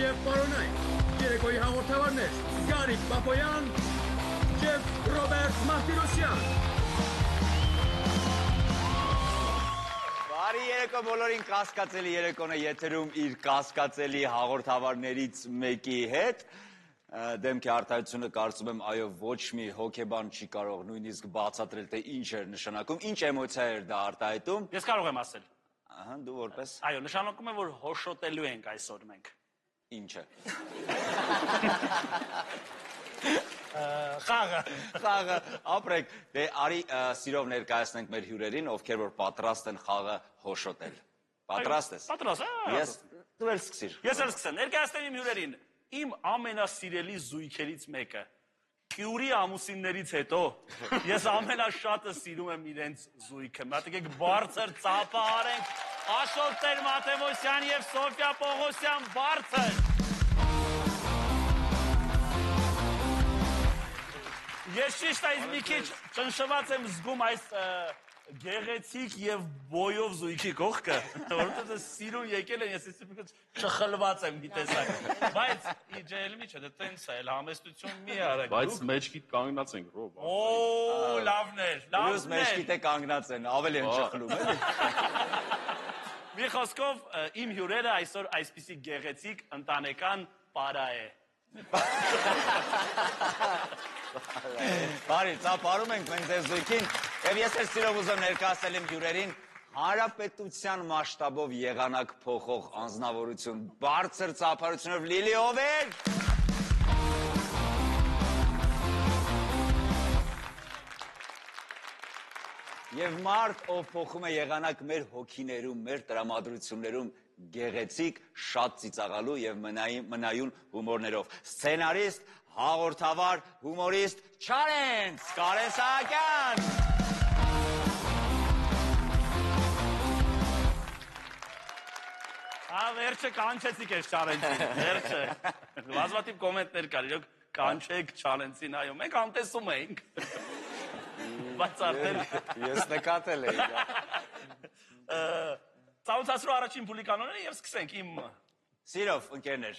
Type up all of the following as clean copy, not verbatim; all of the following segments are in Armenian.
Եվ պարոնայք, երեկոյի հաղորդավարներ Գարիկ Պապոյան և Ռոբերտ Մարտիրոսյան։ Բարի երեկո բոլորին, կասկածելի երեկոն է եթերում իր կասկածելի հաղորդավարներից մեկի հետ։ Դեմքի արտահայտությունը կարծում եմ այո ոչ մի հոգեբան չի կարող նույնիսկ բացատրել, թե ինչ էր նշանակում, ինչ էմոցիա էր դա արտահայտում։ Ես կարող եմ ասել։ Ահա, դու որպես։ Այո, նշանակում է, որ հոշոտելու ենք այսօր մենք։ Ինչը։ Խաղը, ապրեք, դե արի սիրով ներկայացնենք մեր հյուրերին, ովքեր որ պատրաստ են խաղը հոշոտել։ Պատրաստ ես։ Պատրաստ, Ես դու էլ սկսիր։ Ես էլ սկսեմ, ներկայացնեմ իմ հյուրերին։ Իմ ամենասիրելի զույգերից մեկը։ Կյուրի ամուսիններից հետո ես ամենաշատը սիրում եմ իրենց զույգը։ Մտեք բարձր ծափահարենք Աշոտ Տեր-Մաթևոսյան եւ Սոֆիա Պողոսյան բարձր։ Ես ճիշտ այս մի քիչ ճնշված եմ զգում այս գեղեցիկ եւ բոյով զույգի կողքը, որովհետեւ սիրուն եկել են, ես մի քիչ չխլված եմ մի տեսակ։ Բայց իջել մի չէ, դե տենց է, համեստություն մի արեք։ Բայց մեջքիդ կանգնած ենք, Ռոբ։ Օ, լավն էր, լավն Լույս մեջքիդ է կանգնած են, ավելի են չխլում, էլի։ Մի խոսքով իմ հյուրերը այսօր այսպիսի գեղեցիկ ընտանեկան պարա է։ Բարի, ծափարում ենք մենք ձեզ զույգին, և ես էլ սիրով ուզում ներկայացնել իմ հյուրերին հանրապետության մասշտաբով եղանակ փոխող անձնավորություն, բարձր ծափարությունով Լիլի ով էր։ Եվ մարդ, ով փոխում է եղանակ մեր հոգիներում, մեր տրամադրություններում գեղեցիկ, շատ ծիծաղալու և մնայուն հումորներով։ Սցենարիստ, հաղորդավար, հումորիստ, Չարենց Կարեն Սահակյան։ Վերջը կանչեցիք ես Չարենցին, վերջը։ Բազմաթիվ կոմենտներ կար, իրոք կանչեք Չարենցին, այո, մենք անտեսում էինք։ Բայց արդեն Ես նկատել էի։ Ծանոթացրու առաջին փուլի կանոնները և սկսենք իմ։ Սիրով, ընկերներ,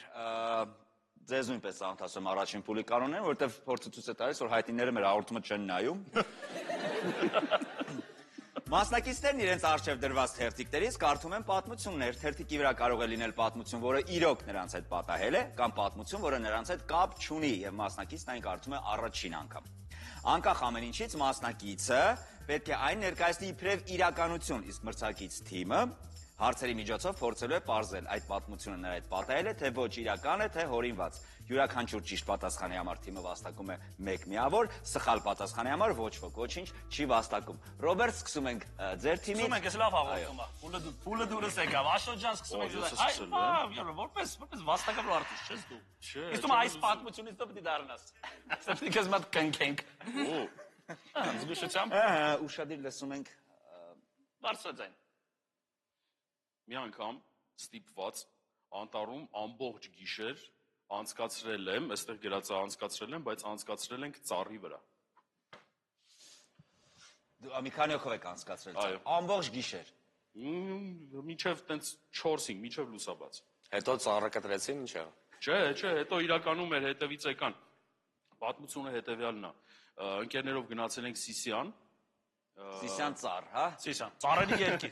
ձեզ նույնպես ծանոթացում առաջին փուլի կանոնները, որովհետև փորձը ցույց է տալիս, որ հայտիները մեր հաղորդումը չեն նայում։ Մասնակիցներն իրենց առջև դրված թերթիկներից կարդում են պատմություններ։ Թերթիկի վրա կարող է լինել պատմություն, որը իրոք նրանց հետ պատահել է, կամ պատմություն, որը նրանց հետ կապ չունի, եւ մասնակիցն այն կարդում է առաջին անգամ։ Անկախ ամեն ինչից մասնակիցը պետք է այն ներկայացնի իբրև իրականություն, իսկ մրցակից թիմը հարցերի միջոցով փորձելու է պարզել այդ պատմությունը նրա հետ պատահել է, թե ոչ իրական է, թե հորինված։ Յուրաքանչյուր ճիշտ պատասխանի համար թիմը վաստակում է 1 միավոր, սխալ պատասխանի համար ոչ ոք ոչինչ չի վաստակում։ Ռոբերտ, սկսում ենք ձեր թիմից։ Սկսում ենք, ես լավ հաղորդում եմ։ Փուլը դուրս եկավ, Աշոտ ջան, սկսում ենք։ Որպես վաստակable artist չես դու։ Իսկ դու այս պատմությունից դու պետք է դառնաս։ Այսինքն քեզ մոտ կնքենք։ Զգուշությամբ։ Ուշադիր լսում ենք։ Բարձրաձայն։ Մի անգամ ստիպված անտառում ամբողջ գիշեր անցկացրել եմ, այստեղ գրած է անցկացրել եմ, բայց անցկացրել ենք ծառի վրա։ Դու մի քանի օր եք անցկացրել։ Այո։ Ամբողջ գիշեր։ Մինչև տենց 4-5, մինչև լուսաբաց։ Հետո ծառը կտրեցին, ինչ եղավ։ Չէ, հետո իրականում էր հետևից եկան։ Պատմությունը հետևյալն է։ Ընկերներով գնացել ենք Սիսիան։ Սիսիան ծառ, հա։ Սիսիան, ծառերի երկիր,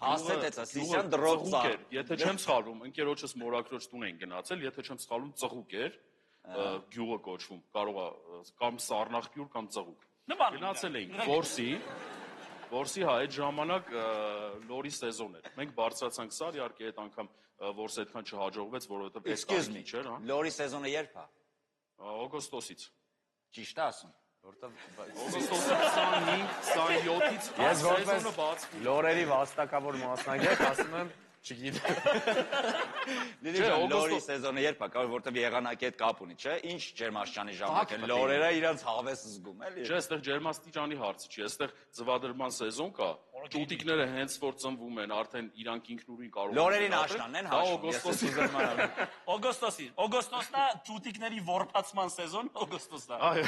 Հասցետ էցա, Սիսիան դրոց ծառ։ Եթե չեմ սխալվում, ընկերոջս մորաքրոջ տուն էին գնացել, եթե չեմ սխալվում, ծղուկ էր, գյուղը կոչվում, կարող է կամ Սառնախգյուր կամ ծղուկ։ Գնացել էինք Որսի հա, այդ ժամանակ լորի սեզոն էր։ Մենք բարձրացանք Սար, իհարկե այդ անգամ որսը այդքան չհաջողվեց, որովհետև Excuse me, լորի սեզոնը երբ է։ Օգոստոսից։ Ճիշտ է ասում, որտեղ Օգոստոսի 25-27-ից Ես սեզոնը բացվում։ լորերի վաստակավոր մասնագետ ասում եմ, չգիտեմ։ Լորի սեզոնը երբ է, կարող որտեղ եղանակի հետ կապ ունի, չէ՞։ Ինչ ջերմաստիճանի ժամանակ են լորերը իրենց հավես զգում, էլի։ Չէ, այստեղ ջերմաստիճանի հարցը չի, այստեղ ձվադրման սեզոն կա։ Ճուտիկները հենց որ ծնվում են, արդեն իրանք ինքնուրույն կարող են։ Լորերին աշնանն են հաշվում։ Օգոստոսն է ճուտիկների որբացման սեզոն, օգոստոսն է։ Այո։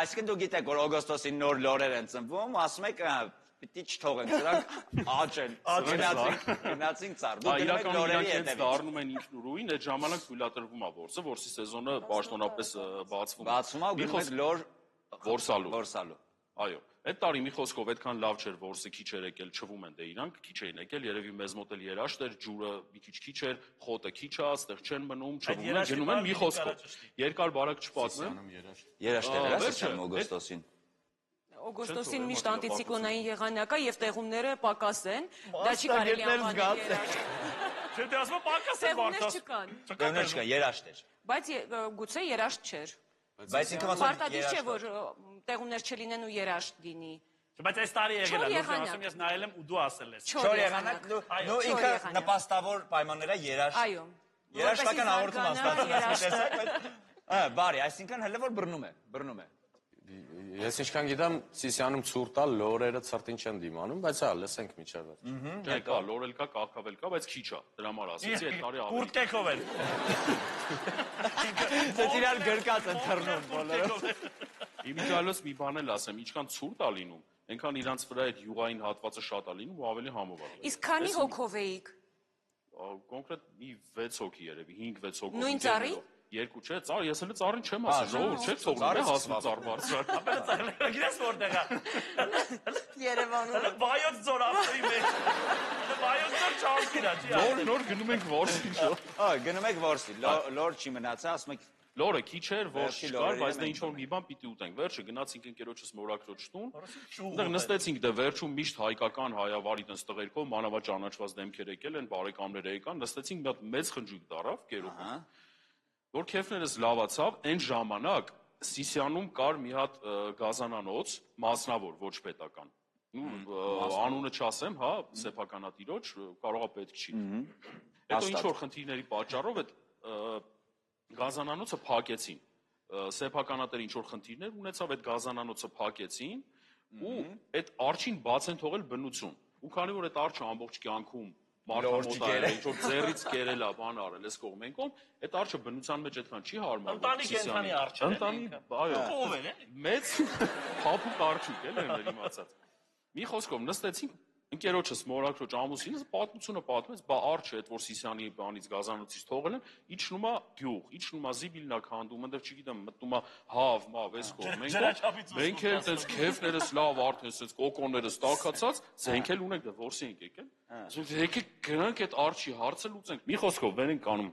Այսինքն դու գիտեք, որ օգոստոսին նոր լորեր են ծնվում, ասում եք, պիտի չթողենք, սրանք աճեն, գնացինք ծառ, դու գնում եք իրականում լորերի իրանք հետևից։ դառնում են ինքնուրույն, այդ ժամանակ թույլատրվում է որսը, որսի սեզոնը պաշտոնապես բացվում Բացում է ու գնում եք լոր որսալու։ Այո, այդ տարի մի խոսքով այդքան լավ չէր, որսը քիչ էր եկել, չվում են դե իրանք, քիչ էին եկել, երևի մեզ մոտ էլ երաշտ էր, ջուրը մի քիչ էր, խոտը քիչ է, այստեղ չեն մնում, չվում են, գնում են մի խոսքով։ Երկար բարակ չպատմեմ։ երաշտեր էր, ասեմ օգոստոսին։ Օգոստոսին միշտ անտիցիկլոնային եղանակ է եւ տեղումները պակաս են։ Դա չի կարելի անվանել երաշտ։ Չէ, դե ասում պակաս է Տեղումներ չկան։ Տեղումներ չկան, երաշտ էր։ Բայց գուցե երաշտ չէր։ Բայց ինքը Պարտադիր չէ, որ տեղումներ չլինեն ու երաշտ լինի։ Բայց այս տարի եղել է, ասում ես նայել եմ ու դու ասել ես։ Չոր եղանակ, նո ինքը նպաստավոր պայմանները երաշտ։ Այո։ Երաշտական հաղորդում անստացած, բարի, այսինքն հələ որ բռնում է։ Ես ինչքան գիտեմ, Սիսիանում ցուրտ է, լորերը ցրտին չեն դիմանում, բայց հա, լսենք միջև։ Չէ, կա, լորել կա, կաղկավել կա, բայց քիչ է։ Դրա համար ասեցի, այդ տարի ավելի։ Կուրտեկով են։ Դե գրկած են թռնում բոլորը։ Իմիջիալոց մի բան էլ ասեմ, ինչքան ցուրտ է լինում, այնքան իրանց վրա այդ յուղային հատվածը շատ է լինում ու ավելի համով է։ Իսկ քանի հոգով էիք։ Կոնկրետ մի 6 հոգի երևի, 5-6 հոգով։ Նույն ծառի։ Երկու չէ, ծառ, ես էլ ծառին չեմ ասել, ժողովուրդ չէ թողնում, հասնում ծառ բարձր։ Ապա ծառը գիտես որտեղ է։ Երևանում։ Վայոց ձոր ավտոյի մեջ։ Վայոց ձոր չանցիրա, չի։ Նոր գնում ենք որսի շո։ Գնում եք որսի, լոր չի մնացա, ասում եք Լորը քիչ էր, որս չկար, բայց դե ինչ-որ մի բան պիտի ուտենք։ Վերջը գնացինք ընկերոջս մորակրոջ տուն։ Այնտեղ նստեցինք դե վերջում միշտ հայկական հայավարի տես տղերքով մանավա ճանաչված դեմքեր եկել են, բարեկամներ եկան, նստեցինք մի հատ մեծ խնջույք դարավ կերոբը։ Որ քեֆներս լավացավ, այն ժամանակ Սիսիանում կար մի հատ գազանանոց, մասնավոր, ոչ պետական։ Անունը չասեմ, հա, սեփականատիրոջ, կարողա պետք չի։ Հետո ինչ որ խնդիրների պատճառով այդ գազանանոցը փակեցին։ Սեփականատերը ինչ որ խնդիրներ ունեցավ, այդ գազանանոցը փակեցին ու այդ արջին բաց են թողել բնություն։ Ու քանի որ այդ արջը ամբողջ կյանքում մարդամոտ է, ինչ որ ձեռից կերել է, բան արել, այս կողմենքով, այդ արջը բնության մեջ այդքան չի հարմարվում։ Ընտանի կենթանի արջը։ Ընտանի, այո։ Ո՞վ է։ Մեծ փափուկ արջուկ էլ են իմացած։ Մի խոսքով նստեցինք ընկերոջս մորակրոջ ամուսինս պատմությունը պատմեց, բա արջը այդ որ Սիսիանի բանից գազանոցից թողել են, իջնում է գյուղ, իջնում է Զիբիլնա քանդում, այնտեղ չգիտեմ, մտնում է հավ, մավ, այս կողմենքով։ Մենք էլ այդպես քեֆներս լավ արդեն այդպես կոկոններս տակացած, զենք էլ ունենք, դե որսի ենք եկել։ Ասում եկեք գնանք այդ արջի հարցը լուծենք։ Մի խոսքով վեր ենք անում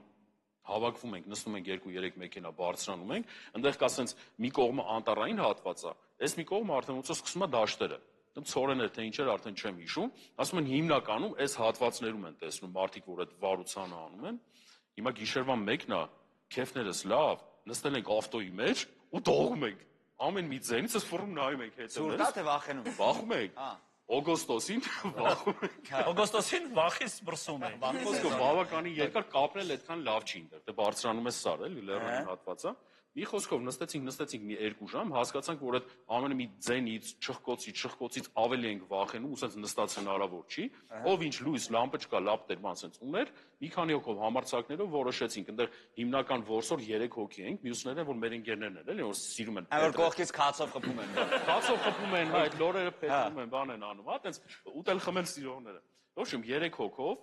հավաքվում ենք, նստում ենք 2-3 մեքենա բարձրանում ենք, այնտեղ կա սենց մի կողմը անտառային հատված է, այս մի կողմը արդեն ոնց սկսում է դաշտերը։ Ցորեն էր թե ինչեր արդեն չեմ հիշում, ասում են հիմնականում այս հատվածներում են տեսնում մարդիկ, որ այդ վարուցանը անում են։ Հիմա գիշերվա 1-ն է, քեֆներս լավ, նստել ենք ավտոյի մեջ ու դողում ենք։ Ամեն մի ձենից էս ֆորում նայում ենք հետո։ Ցուրտա թե վախենում։ Վախում ենք։ Օգոստոսին վախում ենք։ Օգոստոսին վախից բրսում են։ Խոսքով բավականին երկար կապնել այդքան լավ չի ինտեղ։ Դե բարձրանում է սար էլի լեռնային հատվածը։ Մի խոսքով նստեցինք մի 2 ժամ, հասկացանք, որ այդ ամենը մի ձենից, չխկոցից ավելի ենք վախենում, ու սենց նստած հնարավոր չի։ Ով ինչ լույս, լամպոչկա, լապտեր, սենց ուներ, մի քանի հոգով համարձակներով որոշեցինք, այնտեղ հիմնական որսոր 3 հոգի ենք, մյուսները որ մեր ընկերներն են, էլի, որ սիրում են։ Որ կողքից քացով խփում են։ Քացով խփում են, հա, այդ լորերը փետում են, բան են անում, հա, տենց ուտել խմել սիրողները։ Ոչմ 3 հոգով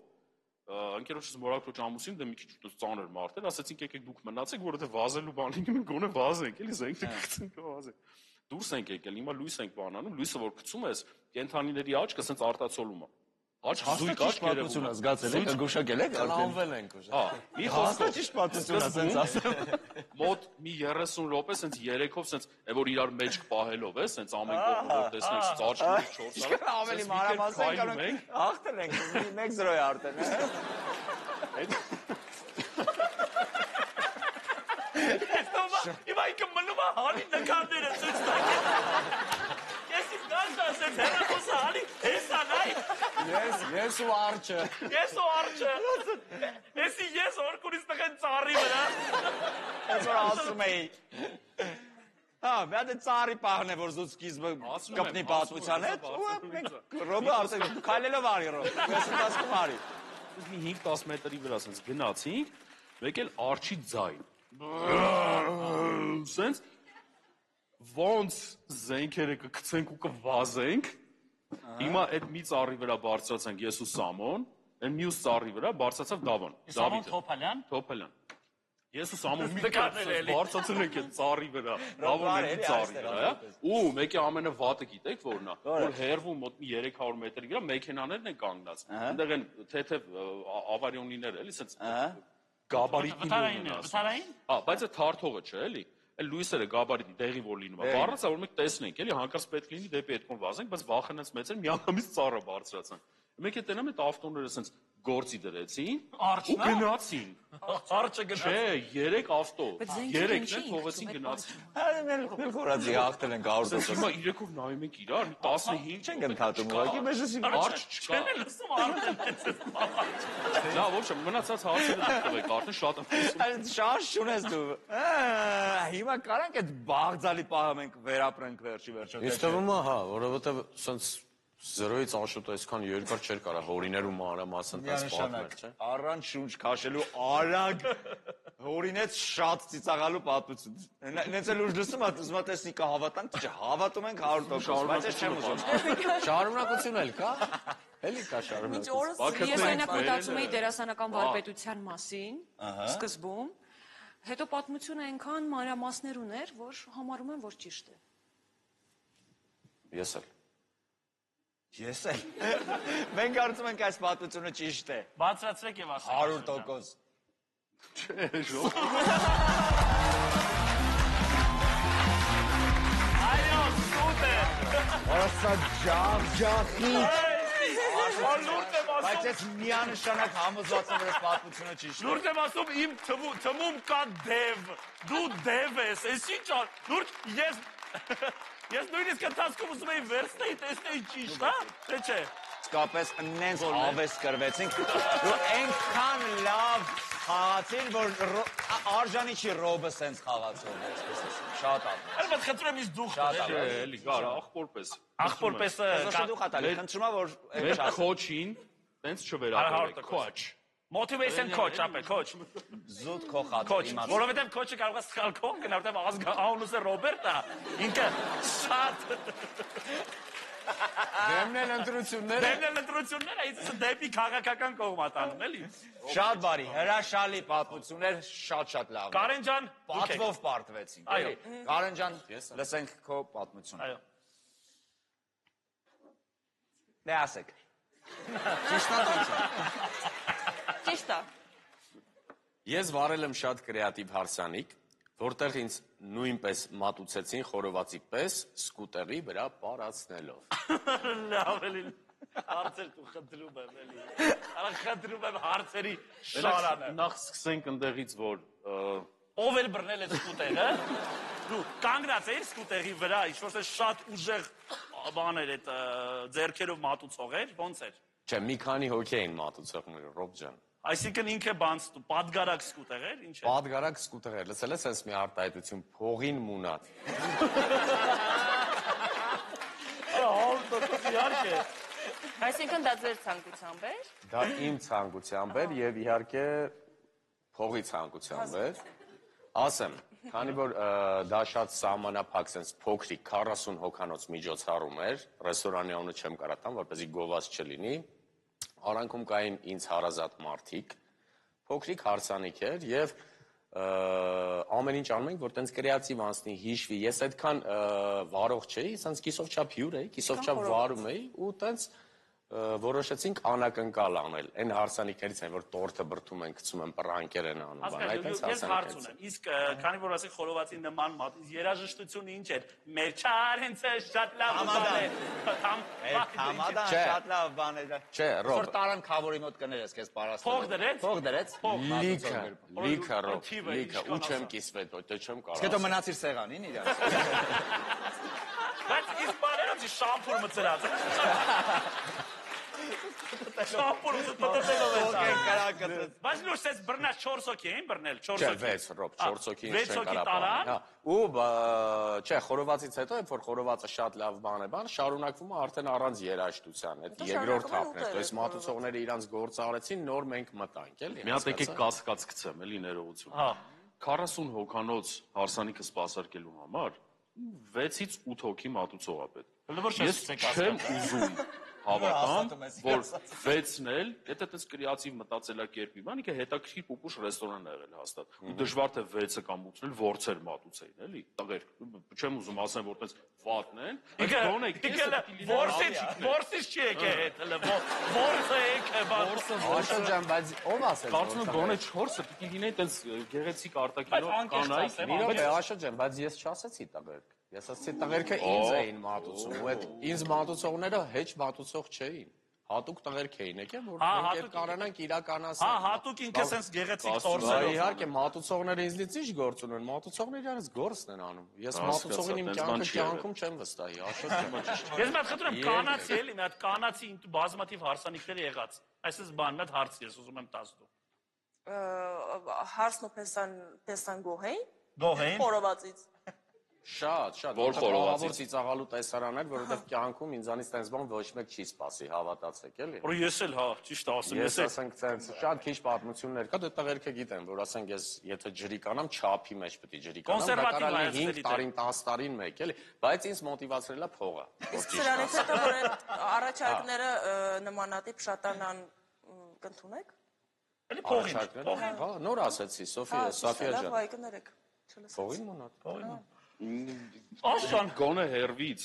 ընկերոջս մորակրոջ ամուսին դե մի քիչ ծանր մարդ էր, ասեցինք եկեք դուք մնացեք, որովհետեւ վազելու բանին մենք գոնե վազենք, էլի զենքը գցենք վազենք։ Դուրս ենք եկել, հիմա լույս ենք բանանում, լույսը որ գցում ես, կենթանիների աչքը սենց արտացոլում է։ Աչք զույգ աչք երևում է, զգացել եք, գուշակել եք, Անվել ենք ուժ։ հա, մի խոսքով ճիշտ պատմություն ասենց ասեմ։ մոտ մի 30 րոպե սենց 3-ով սենց որ իրար մեջ պահելով է, սենց ամեն կողմը որ տեսնեք աչքից 4 Իսկ ավելի մանրամասն կարող հաղթել ենք 1-0 է արդեն։ Հիմա ինքը մնում է հանի նկարները ցույց տալիս։ Ես իսկ ասած հերոսը հանի, հեսա նայ։ Ես ու արջը։ Ես ու արջը։ Էսի ես օրկունից տղեն ծառի վրա։ Ես որ ասում էի։ Հա, բյադե ծառի պահն է, որ զուտ սկիզբը կպնի պատմության հետ, ու մենք ռոբը արդեն քայլելով արի ռոբ, ես ընթացքում արի։ մի 5-10 մետրի վրա սենց գնացինք, մեկ էլ արջի ձայն։ Սենց ոնց զենքերը կգցենք ու կվազենք, Հիմա այդ մի ծառի վրա բարձրացանք ես ու Սամոն, այն մյուս ծառի վրա բարձրացավ Դավոն։ Սամոն Թոփալյան։ Թոփալյան։ Ես ու Սամոն մի բարձրացել ենք այդ ծառի վրա։ Դավոն այդ ծառի վրա, ու մեկի ամենավատը գիտեք որն է, որ հերվում մոտ 300 մետրի վրա մեքենաներն են կանգնած։ Այնտեղ են թեթև ավարիոնիներ էլի, ասած գաբարիտի ունենաս։ Վթարային։ Հա, բայց այդ թարթողը չէ, էլի։ Այդ լույսերը գաբարիտի տեղի որ լինում է։ Բառացա որ մենք տեսնենք, էլի, հանկարծ պետք լինի դեպի այդ կողմ վազենք, բայց վախենած մեծ են միանգամից ծառը բարձրացան։ Մեկ է տենամ այդ ավտոները ասենց գործի դրեցին ու գնացին։ Արջը գնաց։ Չէ, 3 ավտո։ 3-ն են թողեցին գնացին։ Մեր խորացի հաղթել են 100%։ Հիմա իրեքով նայում ենք իրար, 15 չենք ընդհատում, ուղղակի մեզ էսի արջ չկա։ Չեն լսում արդեն։ Լավ, ոչ, մնացած հարցերը տվեք, արդեն շատ եմ խոսում։ Այդ շարժ չունես դու։ Հիմա կարանք այդ բաղձալի պահը մենք վերապրենք վերջի վերջո։ Ինձ թվում է, հա, որովհետև սենց 0-ից անշուտ այսքան երկար չէր կարա հորիներ ու մանրամասն տես պատմել, չէ։ Առանց շունչ քաշելու արագ հորինեց շատ ծիծաղալու պատմություն։ Նենց էլ ուժ լսում ա, ուզում ա տեսնի կա հավատանք, չէ, հավատում ենք 100%, բայց ես չեմ ուզում։ Շարունակություն էլ կա։ Էլի կա Մինչ շարունակություն։ օրս ես այնակ մտածում էի դերասանական վարպետության մասին սկզբում, հետո պատմությունը այնքան մանրամասներ ուներ, որ համարում եմ, որ ճիշտ է։ Ես էլ։ Ես էլ։ Մենք կարծում ենք այս պատմությունը ճիշտ է։ Բացրացրեք եւ ասեք։ 100%։ Այո, սուպեր։ Ասա ջախջախի։ Լուրջ եմ ասում։ Բայց ես միանշանակ համոզված եմ, որ այս պատմությունը ճիշտ է։ Լուրջ եմ ասում, իմ թվում կա դև։ Դու դև ես, ես ինչ լուրջ ես նույնիսկ ընթացքում ուզում էի վերցնեի, տեսնեի ճիշտ, հա, թե չէ։ Իսկապես նենց հավես կրվեցինք, որ այնքան լավ խաղացին, որ արժանի չի ռոբը սենց խաղացում, շատ ատմոս։ Բայց խնդրում եմ իս դուխ Էլի, գար, ախպորպես։ ախպորպեսը Ես դու խատալի, խնդրում եմ, որ Մեր քոչին տենց չվերապրեք, քոչ։ Motivation coach, ապե, coach։ զուտ քո խատը Coach, որովհետև coach-ը կարող է սխալ քոն գնալ, որովհետև անունս է Ռոբերտ է, ինքը շատ Դեմնել ընտրությունները։ դեմնել ընտրությունները, իսկ դեպի քաղաքական կողմ ատանում, էլի։ շատ բարի, հրաշալի պատմություններ, շատ լավ։ Կարեն ջան, Պատվով պարտվեցինք, էլի։ Կարեն ջան, լսենք քո պատմությունը։ Այո։ Դե ասեք։ Ճիշտ է։ Ես վարել եմ շատ կրեատիվ հարսանիք, որտեղ ինձ նույնպես մատուցեցին խորովածի պես սկուտերի վրա պարացնելով։ Լավ էլի։ Հարցեր դու խնդրում եմ, էլի։ Արա խնդրում եմ հարցերի շարանը։ Նախ սկսենք ընդեղից, որ Ով էլ բռնել է սկուտերը։ Դու կանգնած էիր սկուտերի վրա, ինչ-որ շատ ուժեղ բաներ այդ ձեռքերով մատուցող էր, ո՞նց էր։ Չէ, մի քանի հոգի էին մատուցողներ, Ռոբ ջան։ Այսինքն ինքը բանց պատգարակ սկուտեր էր, ինչ է։ Պատգարակ սկուտեր, լսել ես այս մի արտահայտություն փողին մունատ։ Իհարկե։ Այսինքն դա ձեր ցանկությամբ էր։ Դա իմ ցանկությամբ էր եւ իհարկե փողի ցանկությամբ էր։ Ասեմ, քանի որ դա շատ սահմանափակ sense փոքրիկ 40 հոգանոց միջոցառում էր, ռեստորանի անունը չեմ կարա տամ, որպեսզի գովազ չլինի։ Արանքում կային ինձ հարազատ մարդիկ, փոքրիկ հարսանիք էր եւ ամեն ինչ անում ենք, որ տենց կրեատիվ անցնի, հիշվի։ Ես այդքան վարող չէի, sense կիսով չափ հյուր էի, կիսով չափ վարում էի ու տենց որոշեցինք անակնկալ անել։ Այն հարսանիքներից են, որ տորթը բրդում են, գցում են, պռանկեր են անում, բան, այդ ես հարց ունեմ։ Իսկ քանի որ ասի խորովածի նման մատ, երաժշտությունը ինչ էր։ Մեր չարենցը շատ լավ բան է։ Համադան շատ լավ բան է։ Չէ, Ռոբ։ Որ տարան քավորի մոտ կներես քեզ պարասել։ Փող դրեց։ Փող դրեց։ Լիքը, Ռոբ, լիքը, ու չեմ կիսվել, դե չեմ կարող։ Հետո մնացիր սեղանին իրար։ Բայց իսկ բարերով շամփուր մծրած։ Շամփուրը տտտելով է սա։ Բայց լույս էս բռնած 4 հոգի էին բռնել 4 Չէ, հոգի։ 6 Ռոբ, 4 հոգի ինչ 6 չեն հոգի կարա տարան։ բան։ Հա, ու չէ, խորովածից հետո, երբ որ խորովածը շատ լավ բան է, շարունակվում է արդեն առանց երաժշտության։ Այդ երկրորդ թափն է, то есть մատուցողները իրանց գործը արեցին, նոր մենք մտանք, էլի։ մի հատ եկեք կասկած գցեմ, էլի ներողություն։ Հա։ 40 հոգանոց հարսանիքը սպասարկելու համար 6-ից 8 հոգի մատուցող է պետք։ Ես չեմ ուզում հավատամ, որ 6-ն էլ, եթե տես կրեատիվ մտածելակերպի, բանիկը հետաքրքիր պուպուշ ռեստորան է եղել հաստատ։ Ու դժվար թե 6-ը կամ 8-ն էլ որցեր մատուցեին, էլի։ Տղեր, չեմ ուզում ասեմ, որ տես վատն են, բայց գոնե Որսից չի եկե հետ, որսը եկե, Աշոտ ջան, բայց ով ասել։ կարծում եմ գոնե 4-ը պիտի լինեի տես գեղեցիկ արտաքինով կանայք։ Մի րոպե, Աշոտ ջան, բայց ես չասեցի տղերք։ Ես ասացի տղերքը ինձ էին մատուցում, ու այդ ինձ մատուցողները հեչ մատուցող չէին։ Հատուկ տղերք էին եկել, որ մենք կարողանանք իրականացնել։ Հա, հատուկ ինքը sense գեղեցիկ տորսերով։ Իհարկե, մատուցողները ինձնից ինչ գործ ունեն, մատուցողները իրենց գործն են անում։ Ես մատուցողին իմ կյանքում չեմ վստահի, Աշոտ ջան։ Ես մի հատ խնդրում եմ կանացի էլի, մի հատ կանացի բազմաթիվ հարսանիքներ եղած։ Այսպես բան, մի հատ հարց ես ուզում եմ տաս դու։ Հարսն ու փեստան գոհեին։ Գոհեին։ Խորովածից։ Շատ, Որ խորովածից ծիծաղալու տեսարան էր, որովհետև կյանքում ինձանից տես բան ոչ մեկ չի սպասի, հավատացեք, էլի։ Որ ես էլ հա, ճիշտ ասեմ, Ես ասենք շատ քիչ պատմություններ կա, դե տղերքը գիտեն, որ ասենք ես եթե ջրի կանամ, չափի մեջ պետք է ջրի կանամ, դա կարելի է 5 տարին, 10 տարին մեկ, էլի, բայց ինձ մոտիվացրել է փողը։ Իսկ սրանից հետո որ այդ առաջարկները նմանատիպ շատանան կընդունեք։ Էլի փողին։ Հա, նոր ասեցի, Սոֆիա ջան։ Վայ կներեք։ Փողին մոնատ։ Աշան գոնե հերվից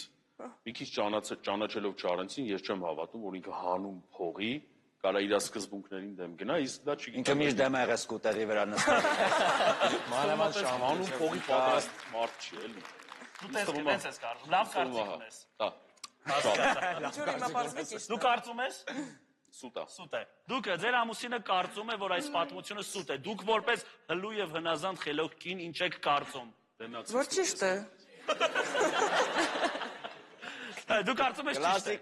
մի քիչ ճանաչելով Չարենցին, ես չեմ հավատում, որ ինքը հանուն փողի կարա իր սկզբունքներին դեմ գնա, իսկ դա չի։ Ինքը միշտ դեմ է եղել սկուտերի վրա նստել։ Մանավանդ հանուն փողի պատրաստ մարդ չի, էլի։ դու տես ես կարծում, լավ կարծիք ունես։ Հա։ Դու կարծում ես։ Սուտ է։ Սուտ է։ Դուք ձեր ամուսինը կարծում է, որ այս պատմությունը սուտ է։ Դուք որպես հլու եւ հնազանդ խելոք կին ինչ եք կարծում։ Որ ճիշտ է։ Դու կարծում ես ճիշտ է։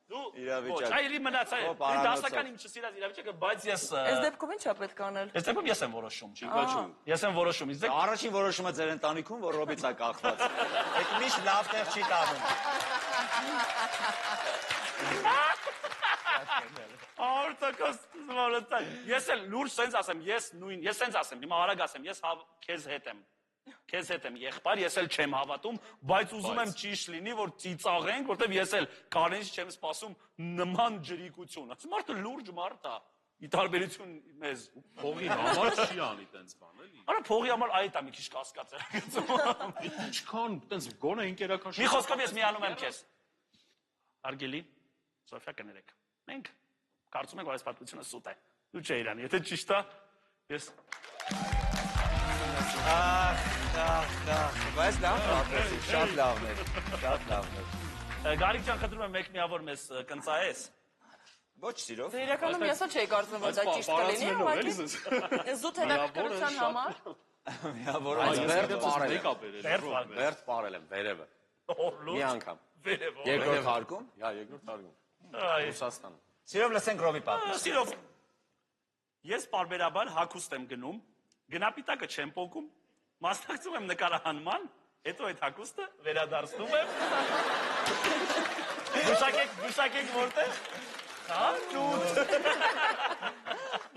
Դու իրավիճակ։ Այ մնաց այ դասական իմ չսիրած իրավիճակը, բայց ես Այս դեպքում ի՞նչ է պետք անել։ Այս դեպքում ես եմ որոշում։ Չիքաչում։ Ես եմ որոշում։ Իսկ Առաջին որոշումը ձեր ընտանիքում, որ Ռոբից է կախված։ Այդ միշտ լավ տեղ չի տանում։ Արտակոս զվարը։ Ես էլ լուրջ սենց ասեմ, ես սենց ասեմ, հիմա արագ ասեմ, ես քեզ հետ եմ։ Քեզ հետ եմ եղբայր, ես էլ չեմ հավատում, բայց ուզում եմ ճիշտ լինի, որ ծիծաղենք, որտեվ ես էլ Կարենից չեմ սպասում նման ջրիկություն։ Ասում մարդը լուրջ մարդ է, ի տարբերություն մեզ։ Փողի համար չի անի տենց բան, էլի։ Արա փողի համար այդ է մի քիչ կասկած է։ Ինչքան տենց գոնե ինքերական Մի խոսքով ես միանում եմ քեզ։ Արգելի, Սոֆիա կներեք։ Մենք կարծում ենք, որ այս պատմությունը սուտ է։ Դու չէ իրան, եթե ճիշտ է, ես Բայց լավ պատմեցի, շատ լավն էր, շատ լավն էր։ Գարիկ ջան, խնդրում եմ մեկ միավոր մեզ կնծահես։ Ոչ սիրով։ Դե իրականում ես չէի կարծում, որ դա ճիշտ կլինի, ուղղակի զուտ հետաքրքրության համար։ Միավոր Այս վերջը բարել բարել է։ Վերջ բարել եմ, վերևը։ Մի անգամ։ Վերև։ Երկրորդ հարկում։ Հա, երկրորդ հարկում։ Ռուսաստան։ Սիրով լսենք Ռոբի պատմը։ Սիրով։ Ես բարբերաբար հագուստ եմ գնում, գնապիտակը չեմ փոկում, մասնակցում եմ նկարահանման, հետո այդ հագուստը վերադարձնում եմ։ Գուշակեք որտեղ։ Հա, ճուտ։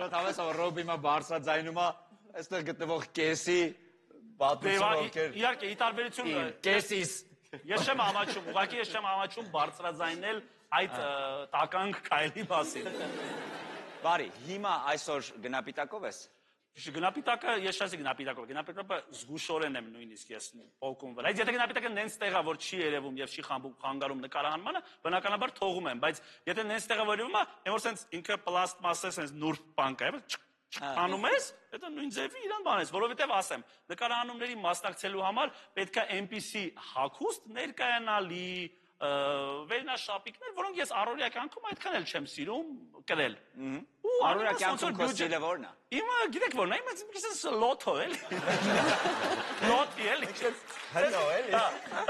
Դա հավես որ Ռոբի մա բարձրաձայնում է, այստեղ գտնվող կեսի պատմությունը ովքեր։ Իհարկե, ի տարբերություն Կեսիս։ Ես չեմ ամաչում, ուղղակի ես չեմ ամաչում բարձրաձայնել այդ տականք քայլի մասին։ Բարի, հիմա այսօր գնապիտակով ես։ Գնապիտակը ես չասի գնապիտակը զգուշորեն եմ նույնիսկ ես փոկում վրա։ Եթե գնապիտակը նենց տեղա որ չի երևում եւ չի խանգարում նկարահանմանը, բնականաբար թողում եմ, բայց եթե նենց տեղա որ երևում է, որ սենց ինքը պլաստմասե սենց նուրբ բան կա, անում ես, դա նույն ձևի իրան բան ես, որովհետեւ ասեմ, նկարահանումների մասնակցելու համար պետքա այնպիսի հագուստ ներկայանալի վերնաշապիկներ, որոնք ես առօրյա կյանքում այդքան էլ չեմ սիրում կրել։ Առօրյա կյանքում քո ստիլը ո՞րն է։ Իմը գիտեք ո՞րն է, իմը ինքս լոթո էլի։ Լոթի էլի։ Հնո էլի։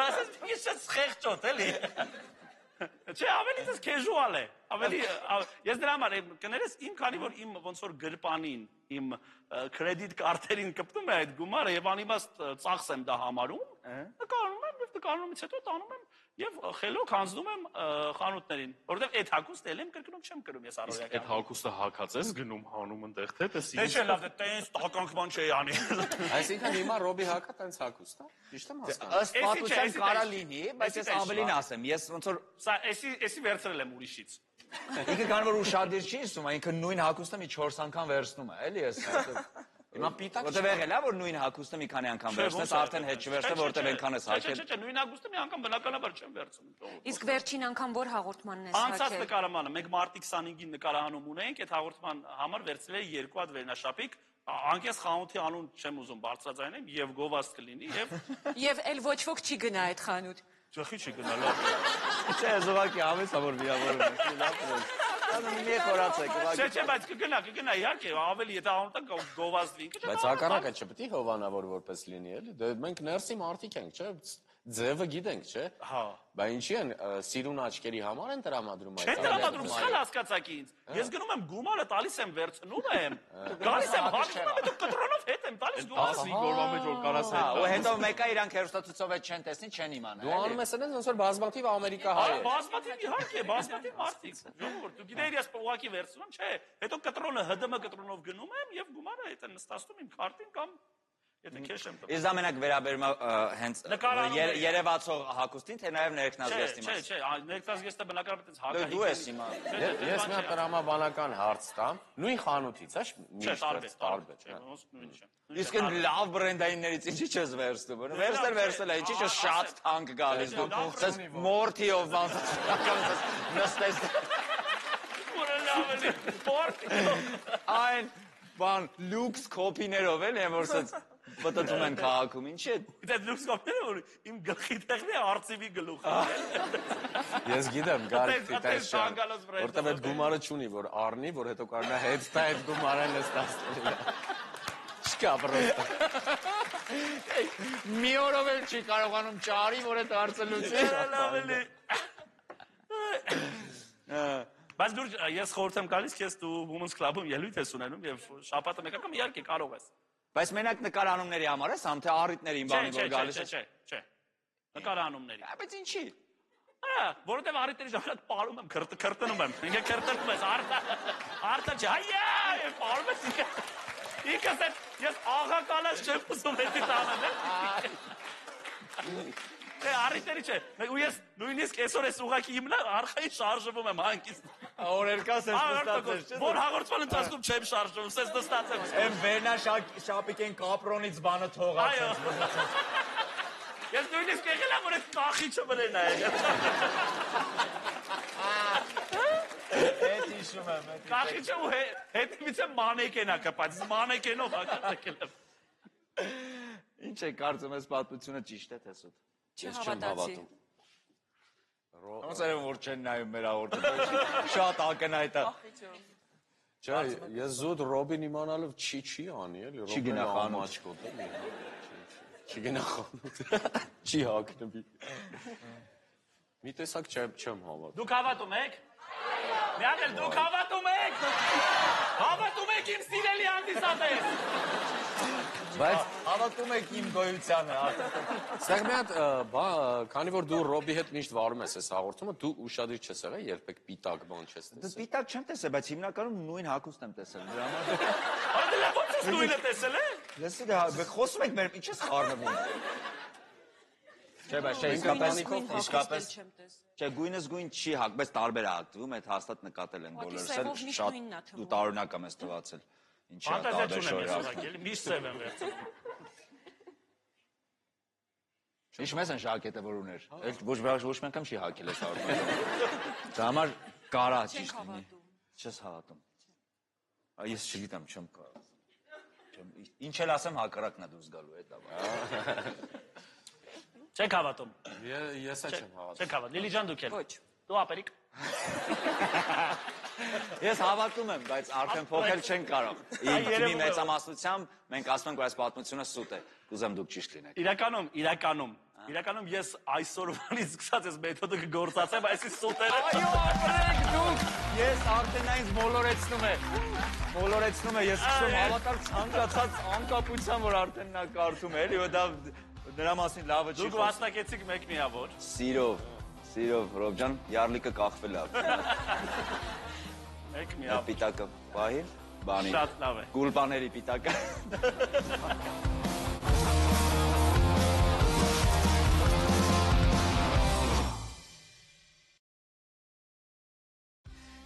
Ասես ինքս խեղճոտ էլի։ Չէ, ավելի դες casual է։ Ավելի ես դրա համար կներես իմ քանի որ իմ ոնց որ գրպանին, իմ կրեդիտ կարտերին կպտում է այդ գումարը եւ անիմաստ ծախս եմ դա համարում, նկարում եմ եւ նկարումից հետո տանում եմ Եվ խելոք հանձնում եմ խանութներին, որովհետև այդ հագուստը էլ եմ կրկնում չեմ կրում ես առօրյական։ Այդ հագուստը հակած ես գնում հանում այնտեղ թե Դե չէ լավ, տենց տականքման չի անի։ Այսինքն հիմա Ռոբի հակա տենց հագուստ է։ Ճիշտ եմ հասկանում։ Ըստ պատմության կարա լինի, բայց ես ավելին ասեմ, ես ոնց որ Սա էսի վերցրել եմ ուրիշից։ ինքը կան որ ուշադիր չի ասում, ինքը նույն հագուստը մի 4 անգամ վերցնում է, էլի ես։ Հիմա պիտակ որտեղ եղել է որ նույն հագուստը մի քանի անգամ վերցնես, արդեն հետ չվերցնես, որտեղ այնքան ես հագել։ Չէ, նույն հագուստը մի անգամ բնականաբար չեմ վերցնում։ Իսկ վերջին անգամ որ հաղորդմանն ես Անցած հագել։ նկարամանը մենք մարտի 25-ին նկարահանում ունենք, այդ հաղորդման համար վերցրել էի 2 հատ վերնաշապիկ, անկես խանութի անուն չեմ ուզում բարձրաձայնեմ եւ գովաստ կլինի Եվ էլ ոչ ոք չի գնա այդ խանութ։ Ջախի չի գնալու։ Չէ, զուգակի համես որ վիրավորում ես, լավ է։ Մի խորացեք, Չէ, բայց կգնա, իհարկե, ավելի եթե անունը գովազդվի։ Բայց հակառակը չպետք է հովանավոր որպես լինի, էլի։ Դե մենք ներսի մարդիկ ենք, չէ՞։ Ձևը գիտենք, չէ՞։ Հա։ Բա ինչի են սիրուն աչքերի համար են տրամադրում այդ։ Չեն տրամադրում, սխալ հասկացաքի ինձ։ Ես գնում եմ գումարը տալիս եմ, վերցնում եմ։ Գալիս եմ, հաշվում եմ, հետո կտրոնով հետ եմ տալիս գումարը։ 15 օրվա մեջ որ կարաս հետ։ ու հետո մեկը իրանք հերոստացույցով այդ չեն տեսնի, չեն իմանա։ Դու անում ես այնպես ոնց որ բազմաթիվ Ամերիկա հայ է։ Բազմաթիվ իհարկե, բազմաթիվ մարդիկ։ Ժողովուրդ, դու գիտեիր ես ուղակի վերցնում, չէ։ Հետո կտրոնը ՀԴՄ կտրոնով գնում եմ եւ գումարը հետ եմ նստացնում իմ քարտին կամ եթե քեշ եմ տվել։ Իսկ դա մենակ վերաբերում է հենց երևացող հագուստին, թե նաև ներքնազգեստի մասին։ Չէ, ներքնազգեստը բնականաբար այդպես հակա։ Դու ես հիմա։ Ես մի հատ տրամաբանական հարց տամ, նույն խանութից, հա՞, միշտ տարբեր, չէ։ Իսկ այն լավ բրենդայիններից ինչի չես վերցնում։ Վերցնել է, ինչի՞ չէ շատ թանկ գալիս դու։ Սես մորթիով ոնց նստես։ Որը լավ է, մորթիով։ Այն բան լյուքս կոպիներով էլ եմ որ սենց մտածում են քաղաքում, ինչի՞ է։ Դա լյուքս կոպիները որ իմ գլխի տեղն է արծիվի գլուխը։ Ես գիտեմ, Գարիկ տես շան, որտեղ այդ գումարը չունի, որ առնի, որ հետո կարողանա հետ տա այդ գումարը նստացնել։ Չկա պրոստը։ Մի օրով էլ չի կարողանում ճարի, որ այդ արծելուց։ Լավ էլի։ Բայց դու ես խորհուրդ եմ գալիս քեզ դու Women's Club-ում ելույթ ես ունենում եւ շաբաթը մեկական իհարկե կարող ես։ Բայց մենակ նկարանումների համար ես, համ թե առիթներին բանի որ գալիս է։ Չէ։ Նկարանումների։ Բայց ինչի։ Որովհետեւ առիթների ժամանակ պարում եմ, քրտնում եմ։ Ինքը քրտնում ես, արտա չէ։ Այ, պարում ես ինքը։ Ինքը ես աղականած չեմ ուզում հետից անեմ։ Առիթերի չէ։ Ու ես նույնիսկ այսօր ես ուղակի իմն արխային շարժվում եմ հանկիստ։ Օրերկաս ես նստած ես։ Որ հաղորդման ընթացքում չեմ շարժվում, ես նստած եմ։ Եմ վերնաշապիկեն կապրոնից բանը թողած։ Այո։ Ես նույնիսկ եղել եմ որ այդ կախիչը մնեն այ։ Էդ իշում եմ։ Կախիչը ու հետևից եմ մանեկենա կպած, մանեկենով հակացել եմ։ Ինչ է կարծում ես պատմությունը ճիշտ է թե սուտ։ Ես չեմ հավատում։ Ոնց է որ չեն նայում մեր հաղորդումը։ Շատ ակնհայտ է։ Չէ, ես զուտ Ռոբին իմանալով չի անի, էլի Չի գնա խանութ։ աչքոտ էլի։ Չի գնա խանութ։ Չի հագնվի։ Մի տեսակ չեմ հավատում։ Դուք հավատում եք։ Միակ էլ դուք հավատում եք։ Հավատում եք իմ սիրելի հանդիսատես։ Բայց հավատում եք իմ գոյությանը, արդեն։ Սա մի հատ, քանի որ դու Ռոբի հետ միշտ վարում ես այս հաղորդումը, դու ուշադիր չես եղել, երբեք պիտակ բան չես Դե տեսել։ պիտակ չեմ տեսել, բայց հիմնականում նույն հագուստ եմ տեսել։ Դրա համար։ Արդեն ո՞նց ես նույնը տեսել է։ Լսի դա խոսում եք մեր, ինչ ես խառնվում։ Չէ, բայց իսկապես Չէ, գույնս գույն չի հագ, բայց տարբեր է հագվում, այդ հաստատ նկատել են բոլորս էլ շատ դու տարօրինակ եմ ես թվացել։ Ինչի՞ է տարբեր շորեր։ Միշտ սև եմ վերցնում։ Հիշում ես այն ժակետը որ ուներ։ Ոչ մի անգամ չի հագել այս հաղորդումը։ Դա համար կարա ճիշտ լինի։ Չես հավատում։ Ես չգիտեմ, չեմ կարող։ Ինչ էլ ասեմ հակառակն է դուրս գալու է դա։ Չեք հավատում։ Ես չեմ հավատում։ Չեք հավատում։ Լիլի ջան դուք եք։ Ոչ։ Դու ապերիկ։ Ես հավատում եմ, բայց արդեն փոխել չեն կարող։ Իմ մեծամասնությամբ մենք ասում ենք, որ այս պատմությունը սուտ է։ Կուզեմ դուք ճիշտ լինեք։ Իրականում ես այսօրվանից սկսած ես մեթոդը կգործածեմ, այսի սուտերը։ Այո, ապրեք դուք։ Ես արդեն այնց մոլորեցնում է, ես սկսում հավատալ ցանկացած անկապության, որ արդեն նա կարդում է, էլի, որ դա նրա մասին լավը չի Դուք վաստակեցիք մեկ միավոր։ Սիրով։ Սիրով, Ռոբջան, յարլիկը կախվել է։ Մեկ միավ։ Պիտակը պահի, բանի։ Շատ լավ է։ Գուլպաների պիտակը։